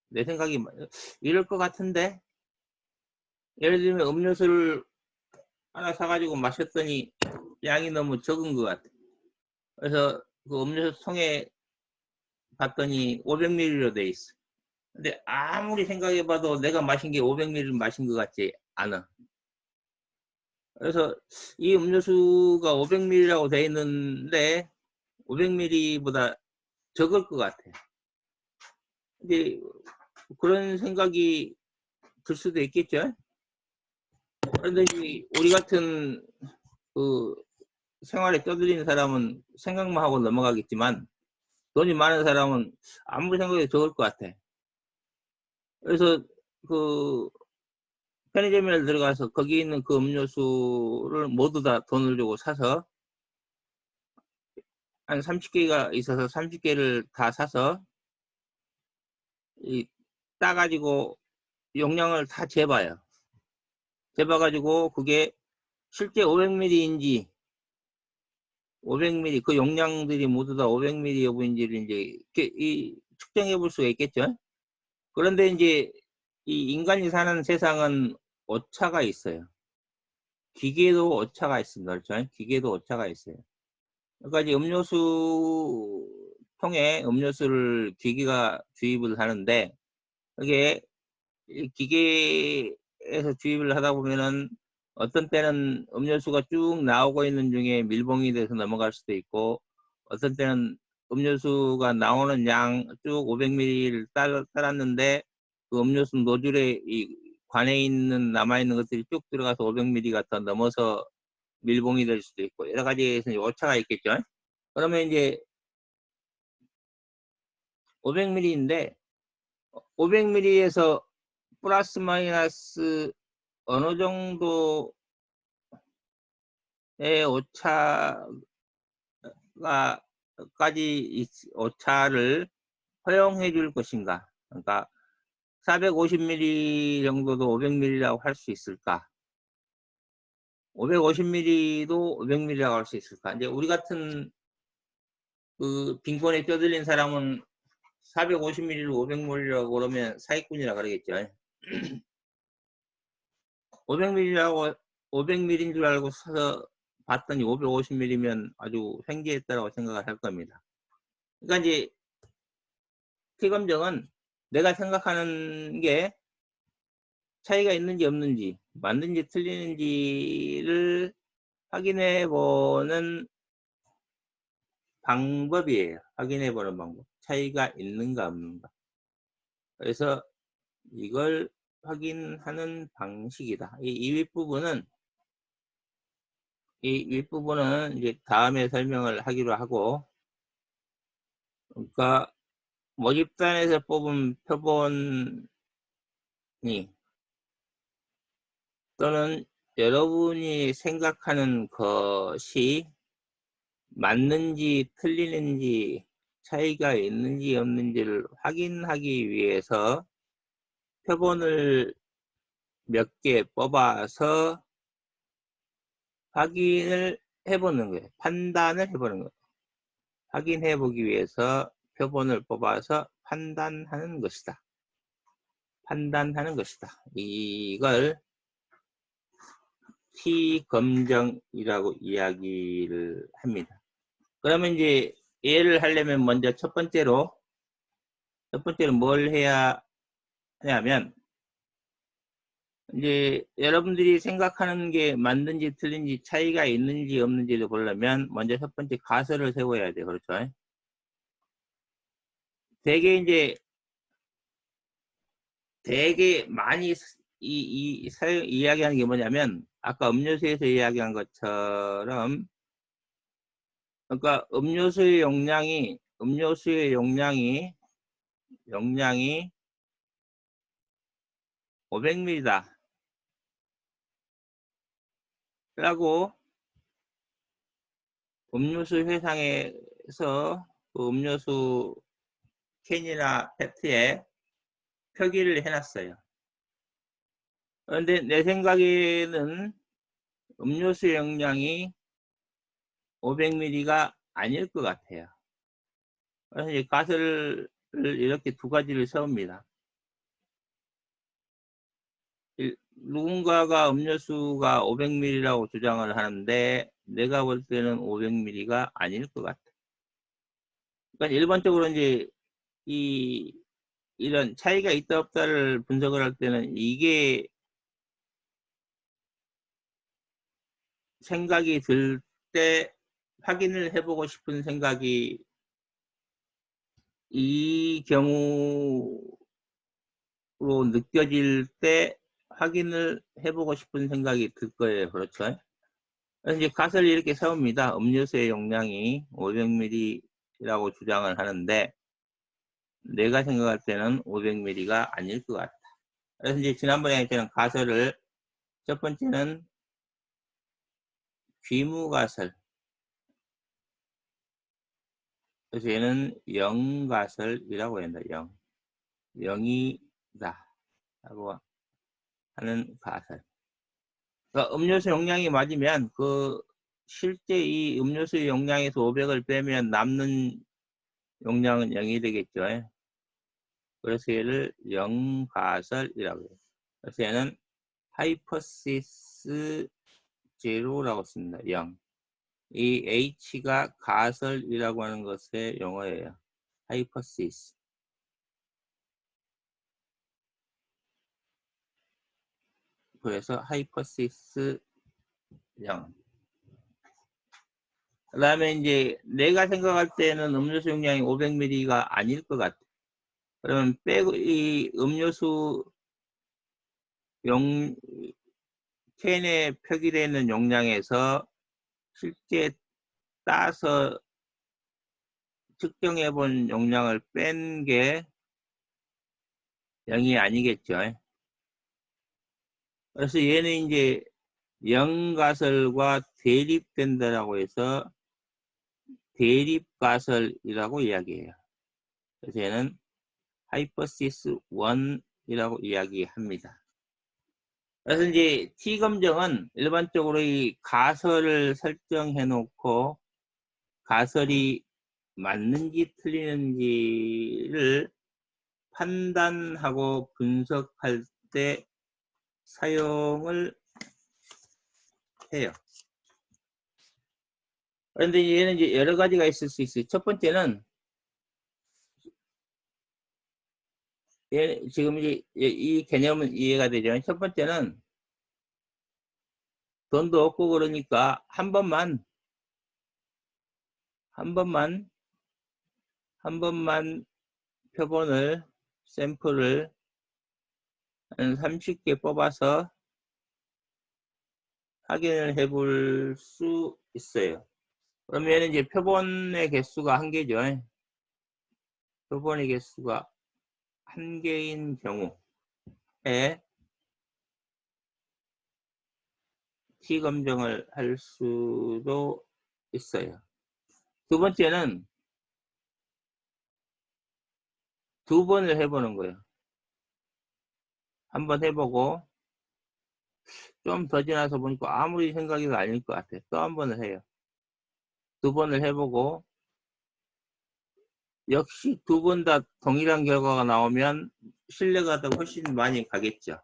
내 생각이 이럴 것 같은데, 예를 들면 음료수를 하나 사가지고 마셨더니 양이 너무 적은 것 같아. 그래서 그 음료수 통에 봤더니 500ml로 돼 있어. 근데 아무리 생각해봐도 내가 마신 게 500ml 마신 것 같지 않아. 그래서 이 음료수가 500ml라고 돼 있는데 500ml보다 적을 것 같아. 근데 그런 생각이 들 수도 있겠죠. 그런데 우리 같은 그 생활에 떠들리는 사람은 생각만 하고 넘어가겠지만 돈이 많은 사람은 아무리 생각해도 적을 것 같아. 그래서 그 편의점에 들어가서 거기 있는 그 음료수를 모두 다 돈을 주고 사서 한 30개가 있어서 30개를 다 사서 따가지고 용량을 다 재봐요. 재봐가지고 그게 실제 500ml인지 500ml 그 용량들이 모두 다 500ml 여부인지를 이제 측정해 볼 수가 있겠죠. 그런데 이제 이 인간이 사는 세상은 오차가 있어요. 기계도 오차가 있습니다. 그렇죠? 기계도 오차가 있어요. 그러니까 이제 음료수 통에 음료수를 기계가 주입을 하는데 그게 기계에서 주입을 하다 보면은 어떤 때는 음료수가 쭉 나오고 있는 중에 밀봉이 돼서 넘어갈 수도 있고 어떤 때는 음료수가 나오는 양 쭉 500ml를 따랐는데 그 음료수 노즐에 이 관에 있는 남아있는 것들이 쭉 들어가서 500ml가 더 넘어서 밀봉이 될 수도 있고 여러 가지에서 오차가 있겠죠. 그러면 이제 500ml인데 500ml에서 플러스 마이너스 어느 정도의 오차를 허용해 줄 것인가. 그러니까 450ml 정도도 500ml라고 할 수 있을까? 550ml도 500ml라고 할 수 있을까? 이제 우리 같은 그 빈곤에 떠들린 사람은 450ml를 500ml라고 그러면 사기꾼이라 그러겠죠. 500ml라고 500ml인 줄 알고 사서 봤더니 550ml면 아주 횡재했다고 생각을 할 겁니다. 그러니까 이제 피검정은 내가 생각하는 게 차이가 있는지 없는지 맞는지 틀리는지를 확인해 보는 방법이에요. 확인해 보는 방법. 차이가 있는가 없는가. 그래서 이걸 확인하는 방식이다. 이 윗부분은 이제 다음에 설명을 하기로 하고, 그러니까 모집단에서 뽑은 표본이 또는 여러분이 생각하는 것이 맞는지 틀리는지 차이가 있는지 없는지를 확인하기 위해서 표본을 몇 개 뽑아서 확인을 해보는 거예요. 판단을 해보는 거예요. 확인해 보기 위해서 표본을 뽑아서 판단하는 것이다. 판단하는 것이다. 이걸 T검정이라고 이야기를 합니다. 그러면 이제 예를 하려면 먼저 첫 번째로 뭘 해야 하냐면 이제 여러분들이 생각하는 게 맞는지 틀린지 차이가 있는지 없는지를 보려면 먼저 첫 번째 가설을 세워야 돼요. 그렇죠? 대개 이제 되게 많이 이야기하는 게 뭐냐면 아까 음료수에서 이야기한 것처럼 그러니까 음료수의 용량이 500ml다 라고 음료수 회상에서 그 음료수 캔이나 페트에 표기를 해놨어요. 그런데 내 생각에는 음료수 용량이 500ml가 아닐 것 같아요. 그래서 이제 가설을 이렇게 두 가지를 세웁니다. 누군가가 음료수가 500ml라고 주장을 하는데 내가 볼 때는 500ml가 아닐 것 같아. 그러니까 일반적으로 이제 이런 차이가 있다 없다를 분석을 할 때는 이게 생각이 들 때 확인을 해보고 싶은 생각이 이 경우로 느껴질 때 확인을 해보고 싶은 생각이 들 거예요. 그렇죠? 그래서 이제 가설을 이렇게 세웁니다. 음료수의 용량이 500ml라고 주장을 하는데 내가 생각할 때는 500ml가 아닐 것 같다. 그래서 이제 지난번에 했던 가설을 첫 번째는 귀무가설. 그래서 얘는 0가설이라고 한다. 0. 0이다. 라고 하는 가설. 그러니까 음료수 용량이 맞으면 실제 이 음료수 용량에서 500을 빼면 남는 용량은 0이 되겠죠. 그래서 얘를 0가설이라고 해요. 그래서 얘는 하이퍼시스 제로라고 씁니다. 0. 이 H가 가설이라고 하는 것의 용어예요. 하이퍼시스. 그래서 하이퍼시스 0. 그 다음에 이제 내가 생각할 때는 음료수 용량이 500ml가 아닐 것 같아. 그러면 빼고 이 음료수 캔에 표기되어 있는 용량에서 실제 따서 측정해 본 용량을 뺀 게 0이 아니겠죠. 그래서 얘는 이제 0가설과 대립된다라고 해서 대립가설이라고 이야기해요. 그래서 얘는 하이퍼시스 1이라고 이야기합니다. 그래서 이제 T검정은 일반적으로 이 가설을 설정해 놓고 가설이 맞는지 틀리는지를 판단하고 분석할 때 사용을 해요. 그런데 얘는 이제 여러 가지가 있을 수 있어요. 첫 번째는 지금 이제 이 개념은 이해가 되죠. 첫 번째는 돈도 없고 그러니까 한 번만 표본을 샘플을 한 30개 뽑아서 확인을 해볼 수 있어요. 그러면 이제 표본의 개수가 한 개죠. 표본의 개수가 한 개인 경우에 T검정을 할 수도 있어요. 두 번째는 두 번을 해보는 거예요. 한 번 해보고 좀 더 지나서 보니까 아무리 생각해도 아닐 것 같아. 또 한 번을 해요. 두 번을 해보고 역시 두 번 다 동일한 결과가 나오면 신뢰가 더 훨씬 많이 가겠죠.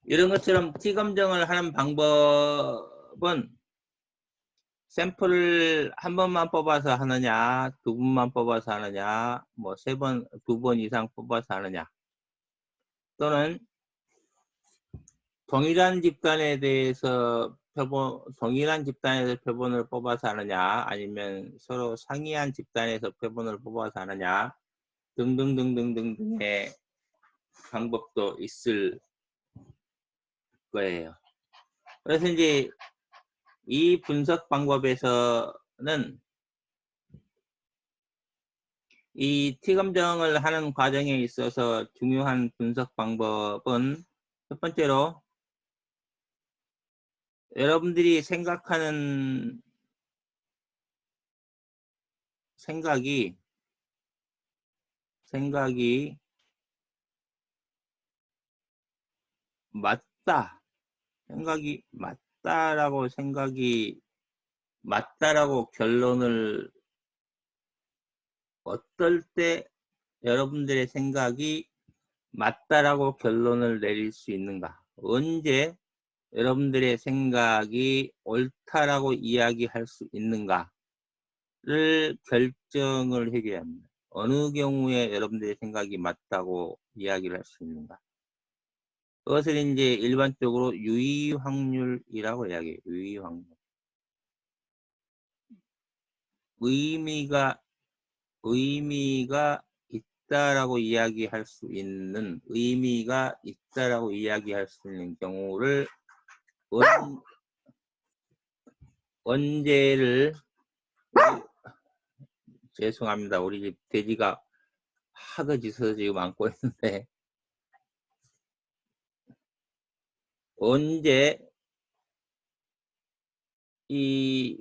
이런 것처럼 T검정을 하는 방법은 샘플을 한 번만 뽑아서 하느냐, 두 번만 뽑아서 하느냐, 뭐 두 번 이상 뽑아서 하느냐, 또는 동일한 집단에 대해서 동일한 집단에서 표본을 뽑아서 하느냐, 아니면 서로 상이한 집단에서 표본을 뽑아서 하느냐, 등등등등등등의 방법도 있을 거예요. 그래서 이제 이 분석 방법에서는 이 T검정을 하는 과정에 있어서 중요한 분석 방법은 첫 번째로 여러분들이 생각하는 생각이 맞다. 생각이 맞다라고 결론을 어떨 때 여러분들의 생각이 맞다라고 결론을 내릴 수 있는가? 언제 여러분들의 생각이 옳다라고 이야기할 수 있는가를 결정을 해줘야 합니다. 어느 경우에 여러분들의 생각이 맞다고 이야기를 할 수 있는가? 그것을 이제 일반적으로 유의 확률이라고 이야기해요. 유의 확률. 의미가 있다라고 이야기할 수 있는 경우를 언제를 죄송합니다. 우리 집 돼지가 하도 짖어서 지금 안고 있는데 언제 이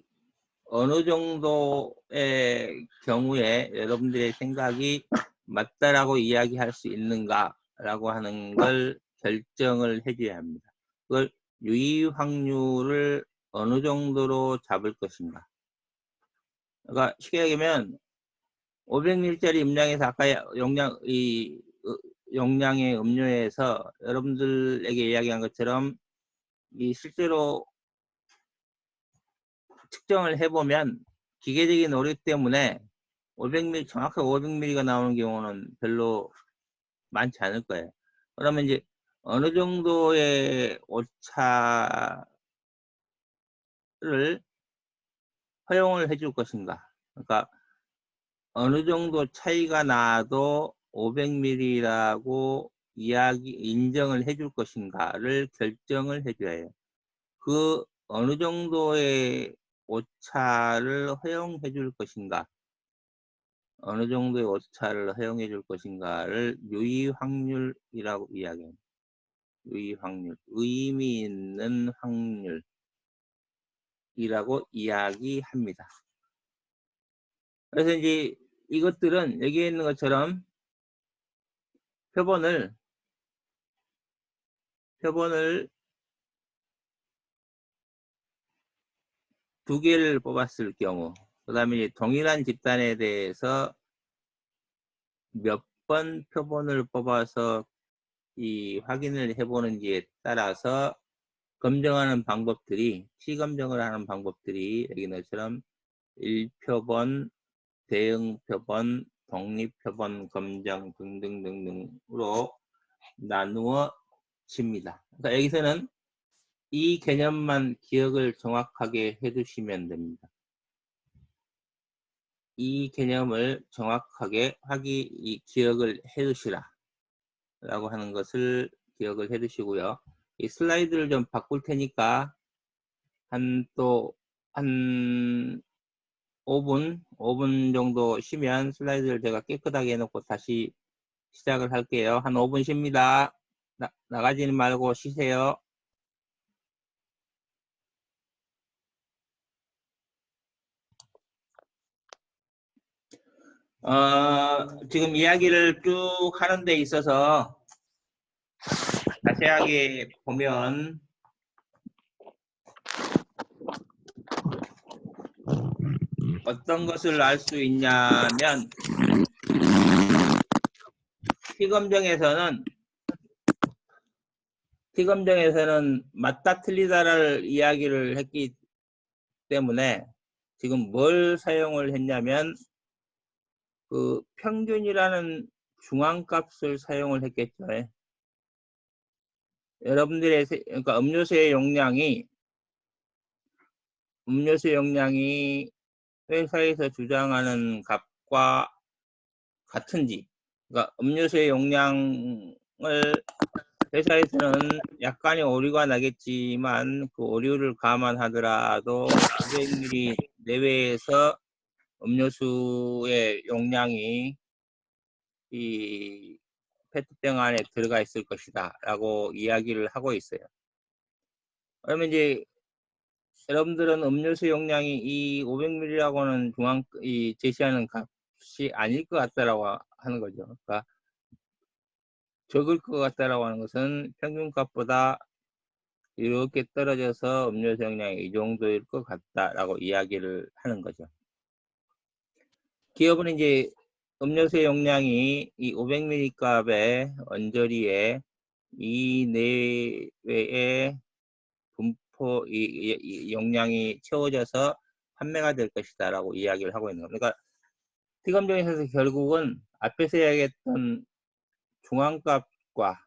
어느 정도의 경우에 여러분들의 생각이 맞다라고 이야기할 수 있는가라고 하는 걸 결정을 해줘야 합니다. 그걸 유의 확률을 어느 정도로 잡을 것인가. 그러니까 쉽게 얘기하면 500ml짜리 음량에서 아까 용량의 음료에서 여러분들에게 이야기한 것처럼 이 실제로 측정을 해보면 기계적인 오류 때문에 500ml, 정확하게 500ml가 나오는 경우는 별로 많지 않을 거예요. 그러면 이제 어느 정도의 오차를 허용을 해줄 것인가. 그러니까 어느 정도 차이가 나도 500ml라고 인정을 해줄 것인가를 결정을 해줘야 해요. 그 어느 정도의 오차를 허용해 줄 것인가, 어느 정도의 오차를 허용해 줄 것인가를 유의 확률이라고 이야기합니다. 유의 확률, 의미 있는 확률이라고 이야기합니다. 그래서 이제 이것들은 여기에 있는 것처럼 표본을 두 개를 뽑았을 경우, 그 다음에 동일한 집단에 대해서 몇 번 표본을 뽑아서 이 확인을 해보는지에 따라서 검정하는 방법들이, T검정을 하는 방법들이 여기 것처럼 1표본, 대응표본, 독립표본 검정 등등등등으로 나누어집니다. 그러니까 여기서는 이 개념만 기억을 정확하게 해두시면 됩니다. 이 개념을 정확하게 기억을 해두시라 라고 하는 것을 기억을 해두시고요. 이 슬라이드를 좀 바꿀 테니까 한 5분 정도 쉬면 슬라이드를 제가 깨끗하게 해놓고 다시 시작을 할게요. 한 5분 쉽니다. 나가지는 말고 쉬세요. 지금 이야기를 쭉 하는 데 있어서 자세하게 보면 어떤 것을 알 수 있냐면 T검정에서는 맞다 틀리다를 이야기를 했기 때문에 지금 뭘 사용을 했냐면 그 평균이라는 중앙값을 사용을 했겠죠. 여러분들의 그러니까 음료수의 용량이 음료수 용량이 회사에서 주장하는 값과 같은지, 그러니까 음료수의 용량을 회사에서는 약간의 오류가 나겠지만 그 오류를 감안하더라도 500ml 내외에서 음료수의 용량이 이 페트병 안에 들어가 있을 것이다 라고 이야기를 하고 있어요. 그러면 이제 여러분들은 음료수 용량이 이 500ml라고는 제시하는 값이 아닐 것 같다라고 하는 거죠. 그러니까 적을 것 같다라고 하는 것은 평균값보다 이렇게 떨어져서 음료수 용량이 이 정도일 것 같다라고 이야기를 하는 거죠. 기업은 이제 음료수 용량이 이 500ml 값의 언저리에 이 내외의 분포 이 용량이 채워져서 판매가 될 것이다 라고 이야기를 하고 있는 겁니다. 그러니까 티검정에서 결국은 앞에서 이야기했던 중앙값과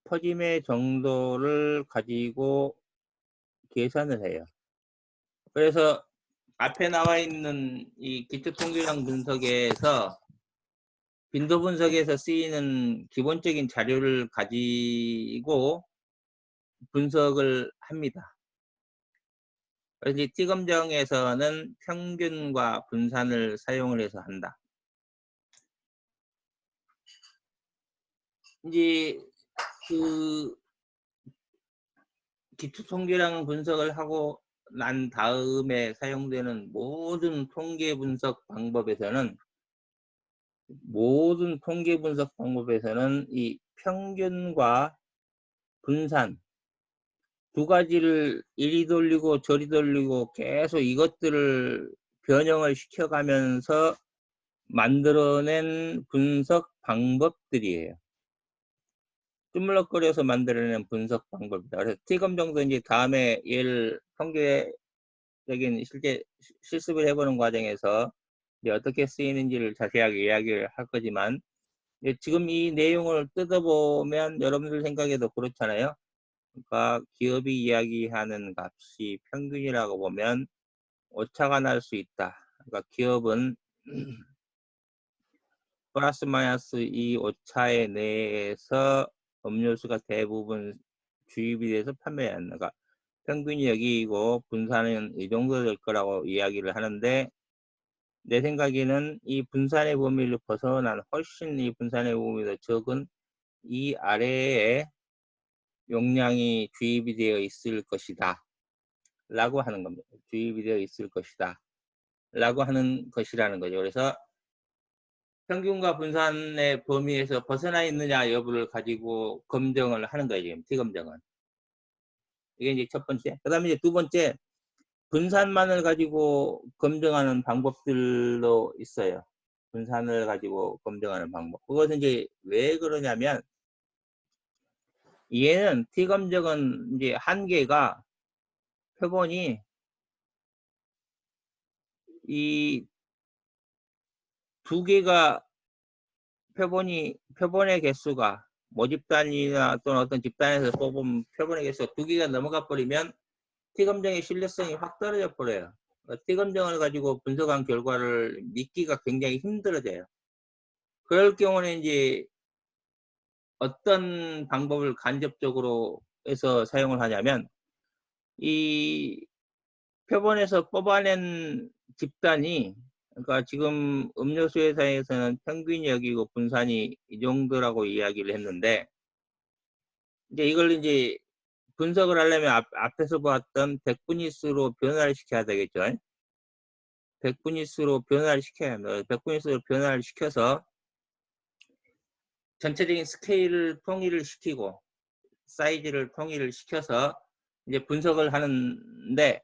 퍼짐의 정도를 가지고 계산을 해요. 그래서 앞에 나와 있는 이 기초통계량 분석에서 빈도 분석에서 쓰이는 기본적인 자료를 가지고 분석을 합니다. 그래서 티검정에서는 평균과 분산을 사용을 해서 한다. 이제 그 기초 통계량 분석을 하고 난 다음에 사용되는 모든 통계 분석 방법에서는 이 평균과 분산 두 가지를 이리 돌리고 저리 돌리고 계속 이것들을 변형을 시켜가면서 만들어낸 분석 방법들이에요. 쭈물럭거려서 만들어낸 분석 방법이다. 그래서 T검정도 이제 다음에 얘를 통계적인 실습을 해보는 과정에서 이제 어떻게 쓰이는지를 자세하게 이야기를 할 거지만 지금 이 내용을 뜯어보면 여러분들 생각에도 그렇잖아요. 그러니까 기업이 이야기하는 값이 평균이라고 보면 오차가 날 수 있다. 그러니까 기업은 플러스 마이너스 이 오차에 내에서 음료수가 대부분 주입이 돼서 판매한다. 그러니까 평균이 여기이고 분산은 이 정도 될 거라고 이야기를 하는데 내 생각에는 이 분산의 범위를 벗어난 훨씬 이 분산의 범위가 적은 이 아래에 용량이 주입이 되어 있을 것이다 라고 하는 겁니다. 주입이 되어 있을 것이다 라고 하는 것이라는 거죠. 그래서 평균과 분산의 범위에서 벗어나 있느냐 여부를 가지고 검증을 하는 거예요. 지금 T검정은. 이게 이제 첫 번째. 그 다음에 이제 두 번째, 분산만을 가지고 검증하는 방법들도 있어요. 분산을 가지고 검증하는 방법. 그것은 이제 왜 그러냐면 얘는 T검정은 이제 한계가 표본이 이 두 개가 표본의 개수가 모집단이나 또는 어떤 집단에서 뽑은 표본의 개수가 두 개가 넘어가 버리면 T검정의 신뢰성이 확 떨어져 버려요. T검정을 가지고 분석한 결과를 믿기가 굉장히 힘들어져요. 그럴 경우는 이제 어떤 방법을 간접적으로 해서 사용을 하냐면 이 표본에서 뽑아낸 집단이 그러니까 지금 음료수 회사에서는 평균이 여기고 분산이 이 정도라고 이야기를 했는데 이제 이걸 이제 분석을 하려면 앞에서 봤던 백분위수로 변화를 시켜야 되겠죠. 백분위수로 변화를 시켜야 합니다. 백분위수로 변화를 시켜서 전체적인 스케일을 통일을 시키고 사이즈를 통일을 시켜서 이제 분석을 하는데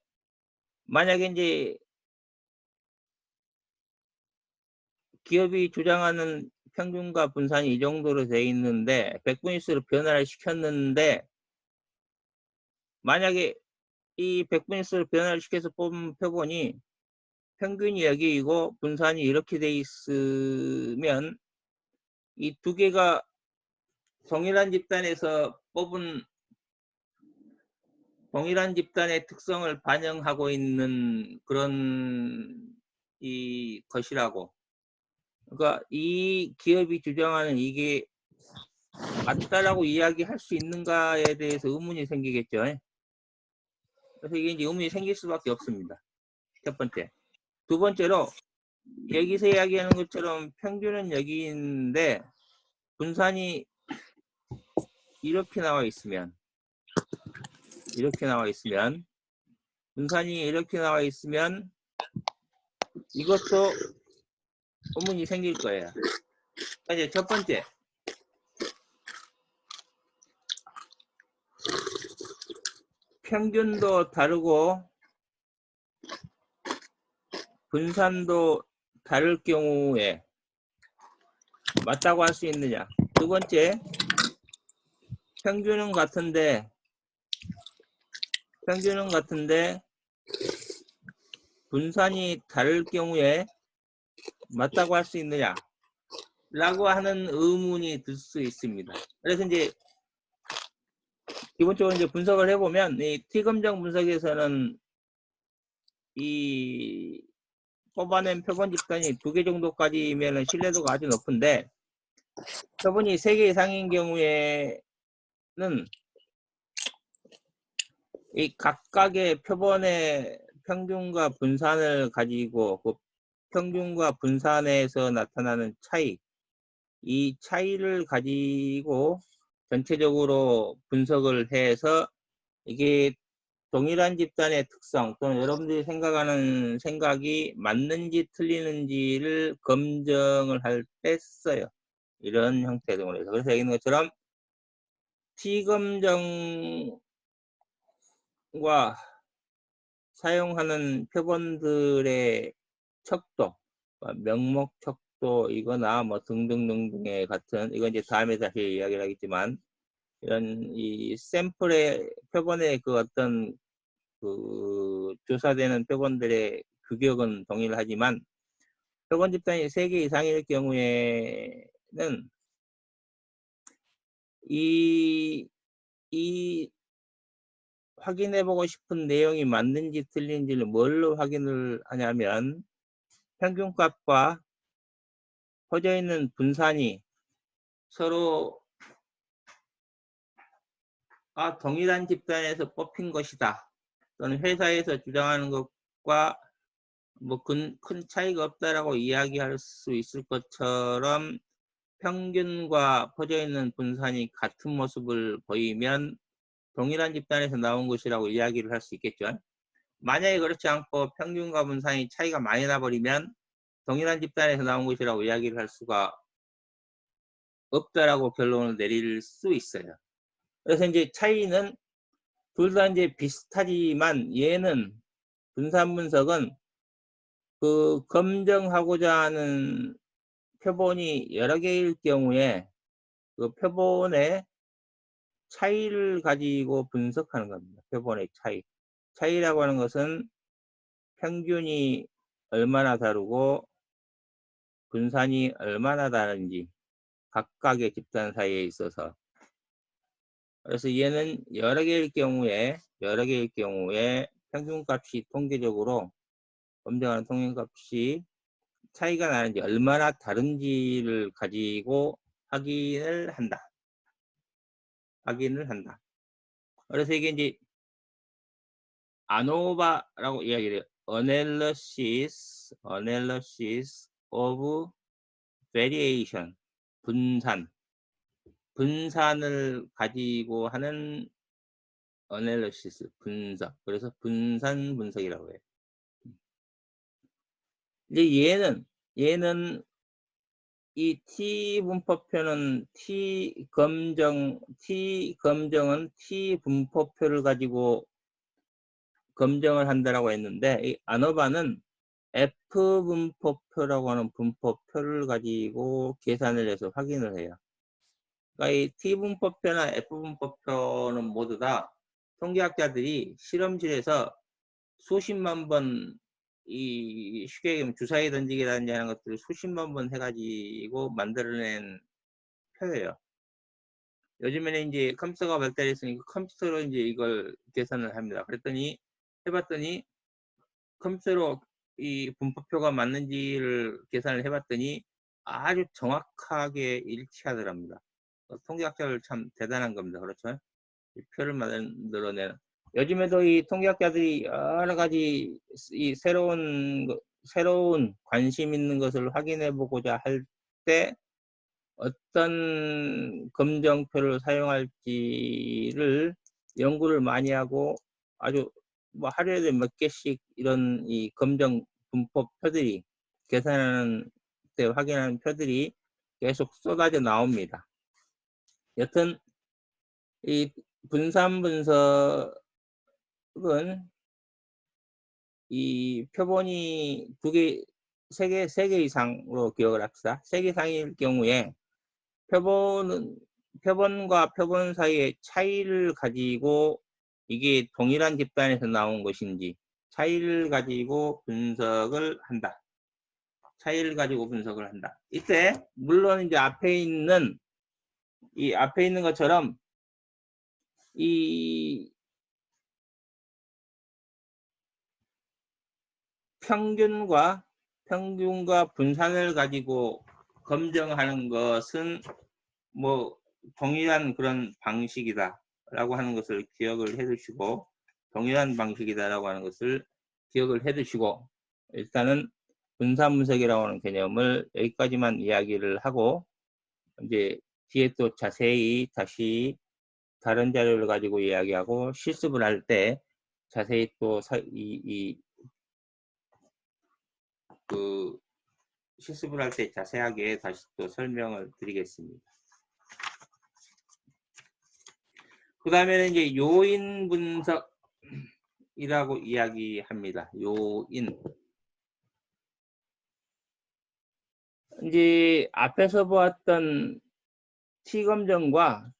만약에 이제 기업이 주장하는 평균과 분산이 이 정도로 돼 있는데 백분위수로 변화를 시켰는데 만약에 이 백분위수로 변화를 시켜서 뽑은 표본이 평균이 여기이고 분산이 이렇게 돼 있으면 이 두 개가 동일한 집단에서 뽑은 동일한 집단의 특성을 반영하고 있는 그런 이 것이라고. 그러니까 이 기업이 주장하는 이게 맞다라고 이야기할 수 있는가에 대해서 의문이 생기겠죠. 그래서 이게 이제 의문이 생길 수밖에 없습니다. 첫 번째. 두 번째로 여기서 이야기하는 것처럼 평균은 여기 있는데 분산이 이렇게 나와 있으면 분산이 이렇게 나와 있으면 이것도 의문이 생길 거예요. 이제 첫 번째, 평균도 다르고 분산도 다를 경우에 맞다고 할 수 있느냐. 두 번째, 평균은 같은데 분산이 다를 경우에 맞다고 할 수 있느냐 라고 하는 의문이 들 수 있습니다. 그래서 이제 기본적으로 이제 분석을 해보면 이 T검정 분석에서는 이 뽑아낸 표본 집단이 2개 정도까지면 신뢰도가 아주 높은데 표본이 3개 이상인 경우에는 이 각각의 표본의 평균과 분산을 가지고 그 평균과 분산에서 나타나는 차이, 이 차이를 가지고 전체적으로 분석을 해서 이게 동일한 집단의 특성 또는 여러분들이 생각하는 생각이 맞는지 틀리는지를 검증을 할 때 써요. 이런 형태 등으로 해서. 그래서 여기 있는 것처럼 T검정과 사용하는 표본들의 척도, 명목 척도 이거나 뭐 등등등등의 같은, 이건 이제 다음에 다시 이야기를 하겠지만, 이런 이 샘플의 표본의 그 어떤 그 조사되는 표본들의 규격은 동일하지만 표본 집단이 3개 이상일 경우에는 이 확인해보고 싶은 내용이 맞는지 틀린지를 뭘로 확인을 하냐면 평균값과 퍼져 있는 분산이 서로 동일한 집단에서 뽑힌 것이다 또는 회사에서 주장하는 것과 뭐 큰 차이가 없다라고 이야기할 수 있을 것처럼 평균과 퍼져 있는 분산이 같은 모습을 보이면 동일한 집단에서 나온 것이라고 이야기를 할 수 있겠죠. 만약에 그렇지 않고 평균과 분산이 차이가 많이 나버리면 동일한 집단에서 나온 것이라고 이야기를 할 수가 없다라고 결론을 내릴 수 있어요. 그래서 이제 차이는 둘 다 이제 비슷하지만 얘는 분산 분석은 그 검증하고자 하는 표본이 여러 개일 경우에 그 표본의 차이를 가지고 분석하는 겁니다. 표본의 차이. 차이라고 하는 것은 평균이 얼마나 다르고 분산이 얼마나 다른지 각각의 집단 사이에 있어서. 그래서 얘는 여러 개일 경우에 평균값이 통계적으로 검증하는 통계값이 차이가 나는지 얼마나 다른지를 가지고 확인을 한다. 그래서 이게 이제 아노바라고 이야기를 해요. Analysis of Variation. 분산을 가지고 하는 Analysis, 분석. 그래서 분산 분석이라고 해요. 이제 얘는 이 T 분포표는 T 검정은 T 분포표를 가지고 검증을 한다라고 했는데 이 아노바는 F 분포표라고 하는 분포표를 가지고 계산을 해서 확인을 해요. 그러니까 이 T 분포표나 F 분포표는 모두 다 통계학자들이 실험실에서 수십만 번 이 쉽게 얘기하면 주사위 던지기라든지 하는 것들을 수십만 번 해가지고 만들어낸 표예요. 요즘에는 이제 컴퓨터가 발달했으니까 컴퓨터로 이제 이걸 계산을 합니다. 그랬더니 해봤더니 컴퓨터로 이 분포표가 맞는지를 계산을 해봤더니 아주 정확하게 일치하더랍니다. 통계학자들 참 대단한 겁니다. 그렇죠? 이 표를 만들어내는. 요즘에도 이 통계학자들이 여러 가지 이 새로운 관심 있는 것을 확인해 보고자 할 때 어떤 검정표를 사용할지를 연구를 많이 하고 아주 뭐 하루에도 몇 개씩 이런 이 검정 분포표들이 계산하는 때 확인하는 표들이 계속 쏟아져 나옵니다. 여튼 이 분산 분석은 이 표본이 세 개 이상으로 기억을 합시다. 3개 이상일 경우에 표본과 표본 사이의 차이를 가지고 이게 동일한 집단에서 나온 것인지 차이를 가지고 분석을 한다. 차이를 가지고 분석을 한다. 이때 물론 이제 앞에 있는 것처럼 이 평균과 분산을 가지고 검증하는 것은 뭐 동일한 그런 방식이다 라고 하는 것을 기억을 해 두시고 동일한 방식이다라고 하는 것을 기억을 해 두시고 일단은 분산 분석이라고 하는 개념을 여기까지만 이야기를 하고 이제 뒤에 또 자세히 다시 다른 자료를 가지고 이야기하고 실습을 할 때 자세히 또 실습을 할 때 자세하게 다시 또 설명을 드리겠습니다. 그 다음에는 이제 요인 분석이라고 이야기합니다. 요인. 이제 앞에서 보았던 T검정과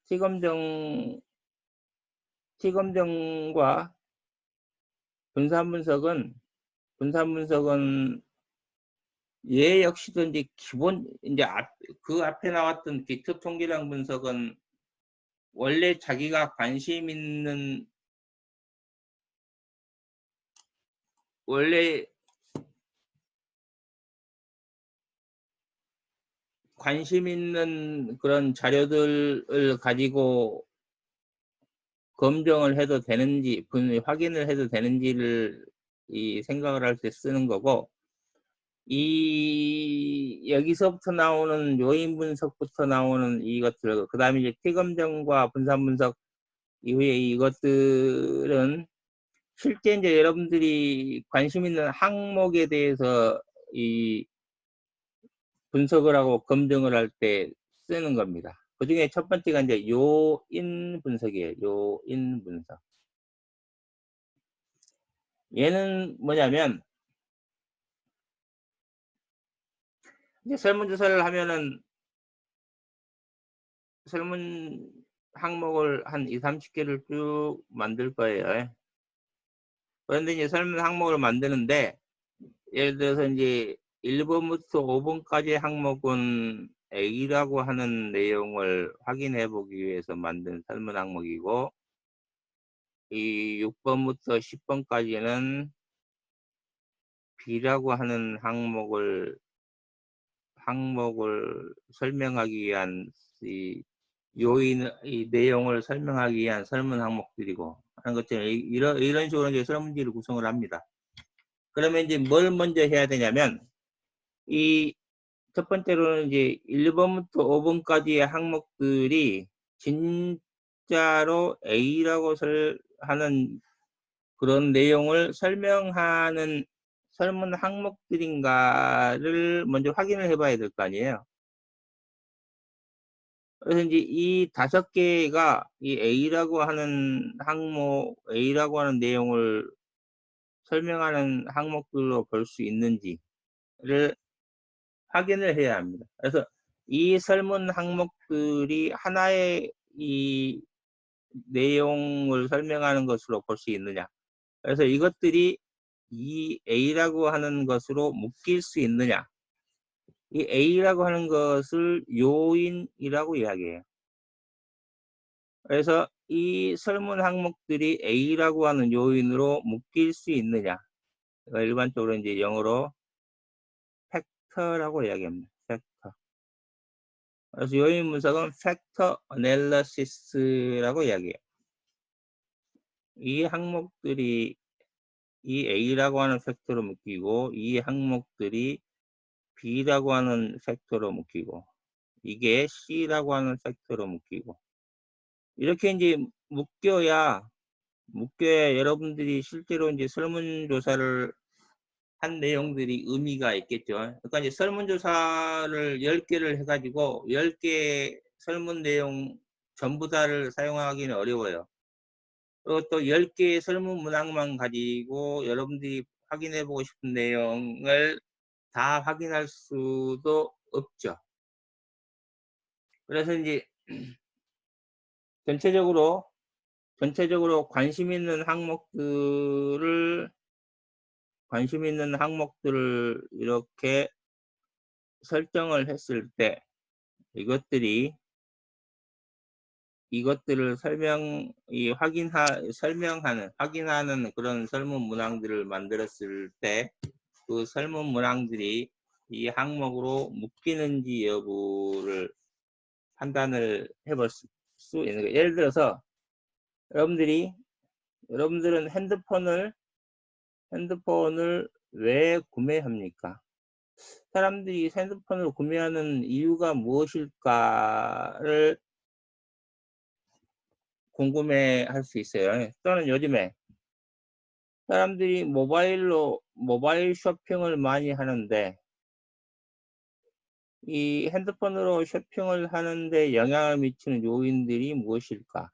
분산 분석은 얘 역시도 이제 이제 그 앞에 나왔던 빅터 통계량 분석은 원래 자기가 관심 있는 그런 자료들을 가지고 검증을 해도 되는지, 확인을 해도 되는지를 생각을 할 때 쓰는 거고, 여기서부터 나오는 요인 분석부터 나오는 이것들, 그 다음에 이제 T검정과 분산 분석 이후에 이것들은 실제 이제 여러분들이 관심 있는 항목에 대해서 분석을 하고 검증을 할 때 쓰는 겁니다. 그 중에 첫 번째가 이제 요인 분석이에요. 요인 분석. 얘는 뭐냐면, 이제 설문조사를 하면은 설문 항목을 한 2, 30개를 쭉 만들 거예요. 그런데 이제 설문 항목을 만드는데, 예를 들어서 이제 1번부터 5번까지의 항목은 A라고 하는 내용을 확인해 보기 위해서 만든 설문 항목이고, 이 6번부터 10번까지는 B라고 하는 항목을 설명하기 위한 이 내용을 설명하기 위한 설문 항목들이고 하는 것처럼 이런 식으로 이제 설문지를 구성을 합니다. 그러면 이제 뭘 먼저 해야 되냐면 이 첫 번째로는 이제 1번부터 5번까지의 항목들이 진짜로 A라고 하는 그런 내용을 설명하는 설문 항목들인가를 먼저 확인을 해봐야 될 거 아니에요. 그래서 이제 이 5개가 이 A라고 하는 내용을 설명하는 항목들로 볼 수 있는지를 확인을 해야 합니다. 그래서 이 설문 항목들이 하나의 이 내용을 설명하는 것으로 볼 수 있느냐. 그래서 이것들이 이 A라고 하는 것으로 묶일 수 있느냐. 이 A라고 하는 것을 요인이라고 이야기해요. 그래서 이 설문 항목들이 A라고 하는 요인으로 묶일 수 있느냐. 일반적으로 이제 영어로 팩터라고 이야기합니다. 팩터. 그래서 요인 분석은 팩터 애널리시스라고 이야기해요. 이 항목들이 이 A라고 하는 팩터로 묶이고 이 항목들이 B라고 하는 팩터로 묶이고 이게 C라고 하는 팩터로 묶이고 이렇게 이제 묶여야 여러분들이 실제로 이제 설문조사를 한 내용들이 의미가 있겠죠. 그러니까 이제 설문조사를 10개를 해가지고 10개 설문 내용 전부 다를 사용하기는 어려워요. 그리고 또 10개의 설문 문항만 가지고 여러분들이 확인해 보고 싶은 내용을 다 확인할 수도 없죠. 그래서 이제 전체적으로 관심 있는 항목들을 이렇게 설정을 했을 때 이것들을 확인하는 그런 설문 문항들을 만들었을 때 그 설문 문항들이 이 항목으로 묶이는지 여부를 판단을 해볼 수 있는 거예요. 예를 들어서 여러분들은 핸드폰을 왜 구매합니까? 사람들이 핸드폰을 구매하는 이유가 무엇일까를 궁금해할 수 있어요. 또는 요즘에 사람들이 모바일 쇼핑을 많이 하는데 이 핸드폰으로 쇼핑을 하는데 영향을 미치는 요인들이 무엇일까?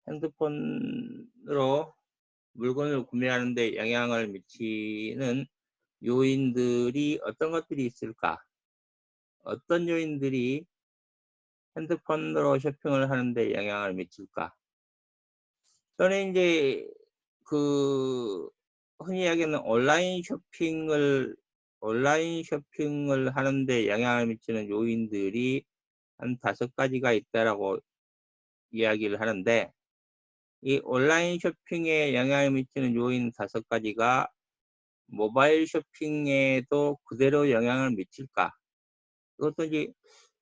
핸드폰으로 물건을 구매하는데 영향을 미치는 요인들이 어떤 것들이 있을까? 어떤 요인들이 핸드폰으로 쇼핑을 하는데 영향을 미칠까? 또는 이제 흔히 이야기하는 온라인 쇼핑을 하는데 영향을 미치는 요인들이 한 5가지가 있다라고 이야기를 하는데 이 온라인 쇼핑에 영향을 미치는 요인 5가지가 모바일 쇼핑에도 그대로 영향을 미칠까? 그것도 이제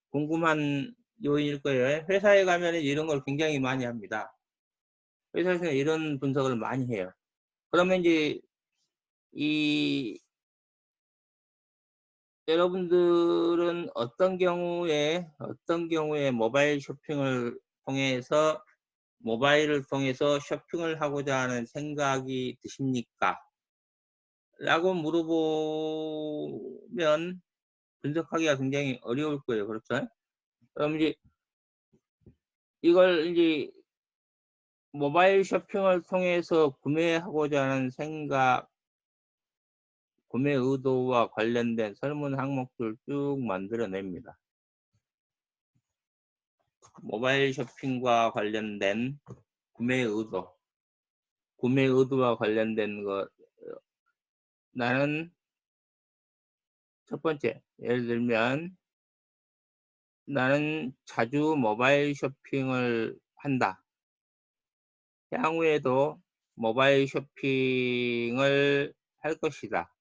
궁금한 요인일 거예요. 회사에 가면 이런 걸 굉장히 많이 합니다. 회사에서는 이런 분석을 많이 해요. 그러면 이제 여러분들은 어떤 경우에 모바일을 통해서 쇼핑을 하고자 하는 생각이 드십니까? 라고 물어보면 분석하기가 굉장히 어려울 거예요. 그렇죠? 그럼 이제 이걸 이제 모바일 쇼핑을 통해서 구매하고자 하는 생각, 구매 의도와 관련된 설문 항목들 쭉 만들어냅니다. 모바일 쇼핑과 관련된 구매 의도와 관련된 것. 나는 첫 번째, 예를 들면 나는 자주 모바일 쇼핑을 한다. 향후에도 모바일 쇼핑을 할 것이다.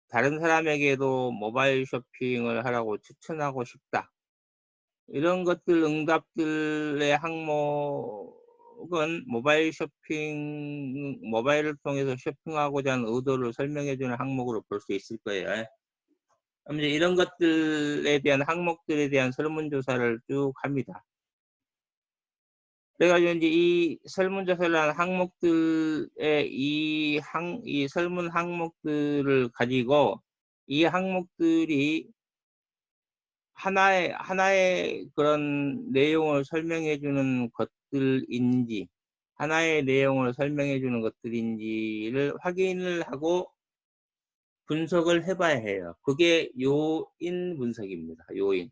다른 사람에게도 모바일 쇼핑을 하라고 추천하고 싶다. 이런 것들 응답들의 항목은 모바일을 통해서 쇼핑하고자 하는 의도를 설명해주는 항목으로 볼 수 있을 거예요. 그럼 이제 이런 것들에 대한 항목들에 대한 설문조사를 쭉 합니다. 그래가지고 이제 이 설문조사를 한 항목들의 이 설문 항목들을 가지고 이 항목들이 하나의 그런 내용을 설명해 주는 것들인지 것들인지를 확인을 하고 분석을 해봐야 해요. 그게 요인 분석입니다. 요인.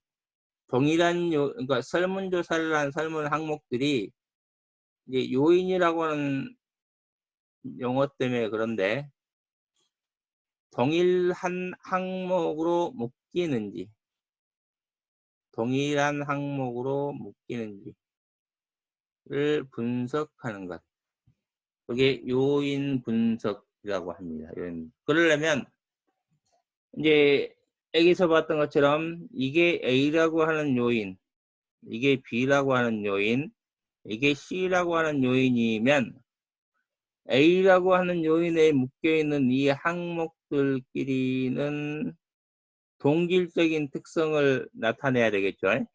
그러니까 설문조사를 한 설문 항목들이 이제 요인이라고 하는 용어 때문에 그런데 동일한 항목으로 묶이는지 동일한 항목으로 묶이는지를 분석하는 것. 그게 요인 분석이라고 합니다. 그러려면 이제 여기서 봤던 것처럼 이게 A라고 하는 요인, 이게 B라고 하는 요인, 이게 C라고 하는 요인이면 A라고 하는 요인에 묶여있는 이 항목들끼리는 동질적인 특성을 나타내야 되겠죠.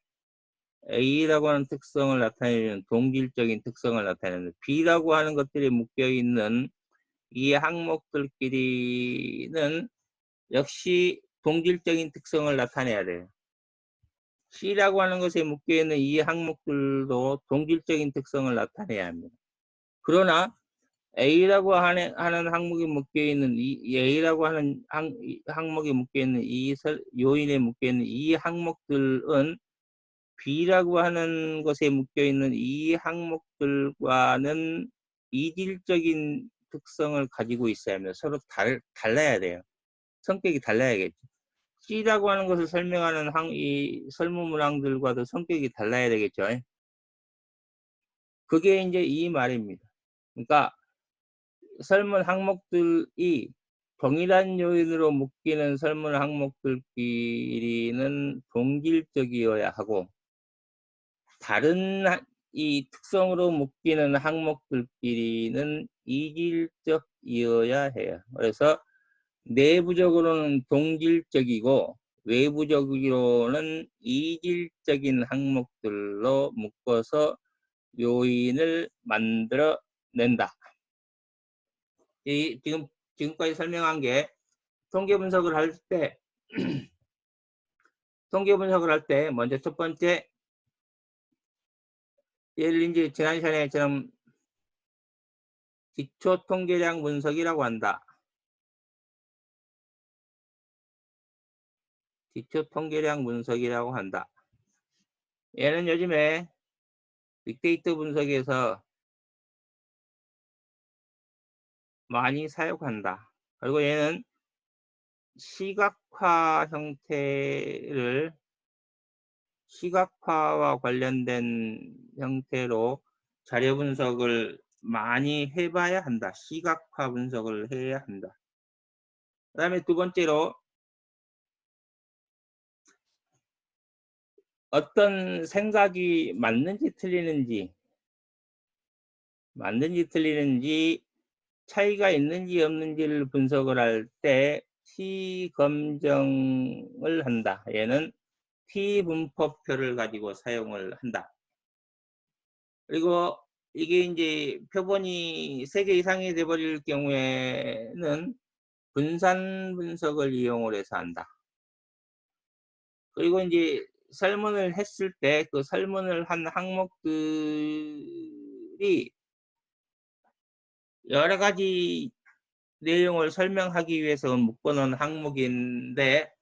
A라고 하는 특성을 나타내는 동질적인 특성을 나타내는 B라고 하는 것들이 묶여있는 이 항목들끼리는 역시 동질적인 특성을 나타내야 돼요. C라고 하는 것에 묶여있는 이 항목들도 동질적인 특성을 나타내야 합니다. 그러나 A라고 하는 항목이 묶여있는 이 A라고 하는 항목이 묶여있는 이 요인에 묶여있는 이 항목들은 B라고 하는 것에 묶여있는 이 항목들과는 이질적인 특성을 가지고 있어야 합니다. 서로 달라야 돼요. 성격이 달라야겠죠. C라고 하는 것을 설명하는 이 설문문항들과도 성격이 달라야 되겠죠. 그게 이제 이 말입니다. 그러니까 설문 항목들이 동일한 요인으로 묶이는 설문 항목들끼리는 동질적이어야 하고 다른 이 특성으로 묶이는 항목들끼리는 이질적이어야 해요. 그래서 내부적으로는 동질적이고 외부적으로는 이질적인 항목들로 묶어서 요인을 만들어낸다. 지금까지 설명한 게 통계 분석을 할 때 먼저 첫 번째 예를 이제 지난 시간에처럼 기초 통계량 분석이라고 한다. 기초 통계량 분석이라고 한다. 얘는 요즘에 빅데이터 분석에서 많이 사용한다. 그리고 얘는 시각화와 관련된 형태로 자료 분석을 많이 해봐야 한다. 시각화 분석을 해야 한다. 그 다음에 두 번째로 어떤 생각이 맞는지 틀리는지 차이가 있는지 없는지를 분석을 할 때 T검정을 한다. 얘는 T분포표를 가지고 사용을 한다. 그리고 이게 이제 표본이 3개 이상이 돼버릴 경우에는 분산 분석을 이용을 해서 한다. 그리고 이제 설문을 했을 때 그 설문을 한 항목들이 여러 가지 내용을 설명하기 위해서 묶어놓은 항목인데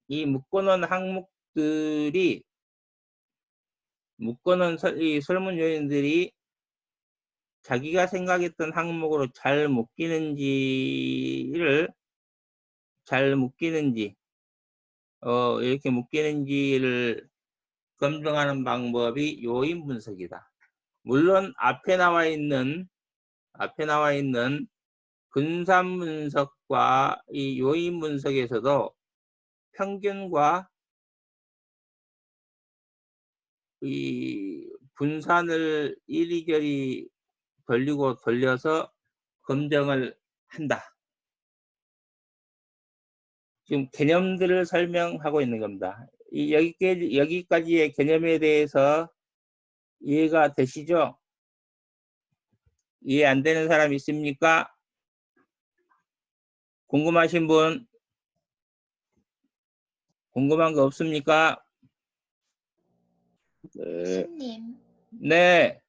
이 묶어놓은 항목들이 이 설문 요인들이 자기가 생각했던 항목으로 잘 묶이는지 이렇게 묶이는지를 검증하는 방법이 요인 분석이다. 물론 앞에 나와 있는 분산 분석과 이 요인 분석에서도 평균과 이 분산을 이리저리 돌려서 검증을 한다. 지금 개념들을 설명하고 있는 겁니다. 여기까지의 개념에 대해서 이해가 되시죠? 이해 안 되는 사람 있습니까? 궁금하신 분? 궁금한 거 없습니까? 교수님, 네.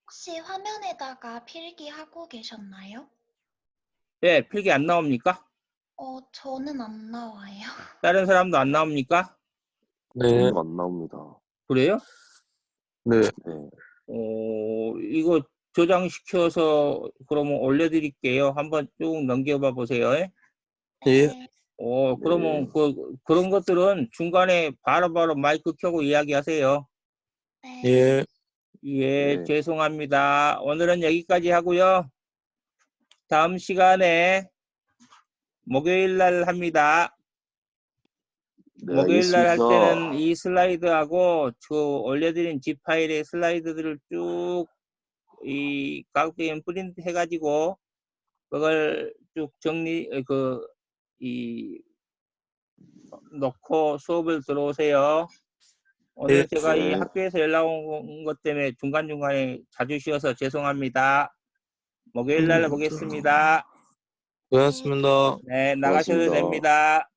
혹시 화면에다가 필기하고 계셨나요? 네, 필기 안 나옵니까? 저는 안 나와요. 다른 사람도 안 나옵니까? 네, 안 나옵니다. 그래요? 네. 이거 저장시켜서 그러면 올려드릴게요. 한번 쭉 넘겨봐 보세요. 예. 네. 그러면 그런 것들은 중간에 바로바로 마이크 켜고 이야기하세요. 네. 예. 예, 네. 죄송합니다. 오늘은 여기까지 하고요. 다음 시간에 목요일 날 합니다. 네, 목요일 날 할 알겠습니다. 때는 이 슬라이드하고 올려드린 zip 파일의 슬라이드들을 쭉 이 각도에 프린트 해가지고 그걸 쭉 놓고 수업을 들어오세요. 오늘 네. 제가 이 네. 학교에서 연락 온 것 때문에 중간중간에 자주 쉬어서 죄송합니다. 목요일 날 보겠습니다. 고맙습니다. 네, 나가셔도 고맙습니다. 됩니다.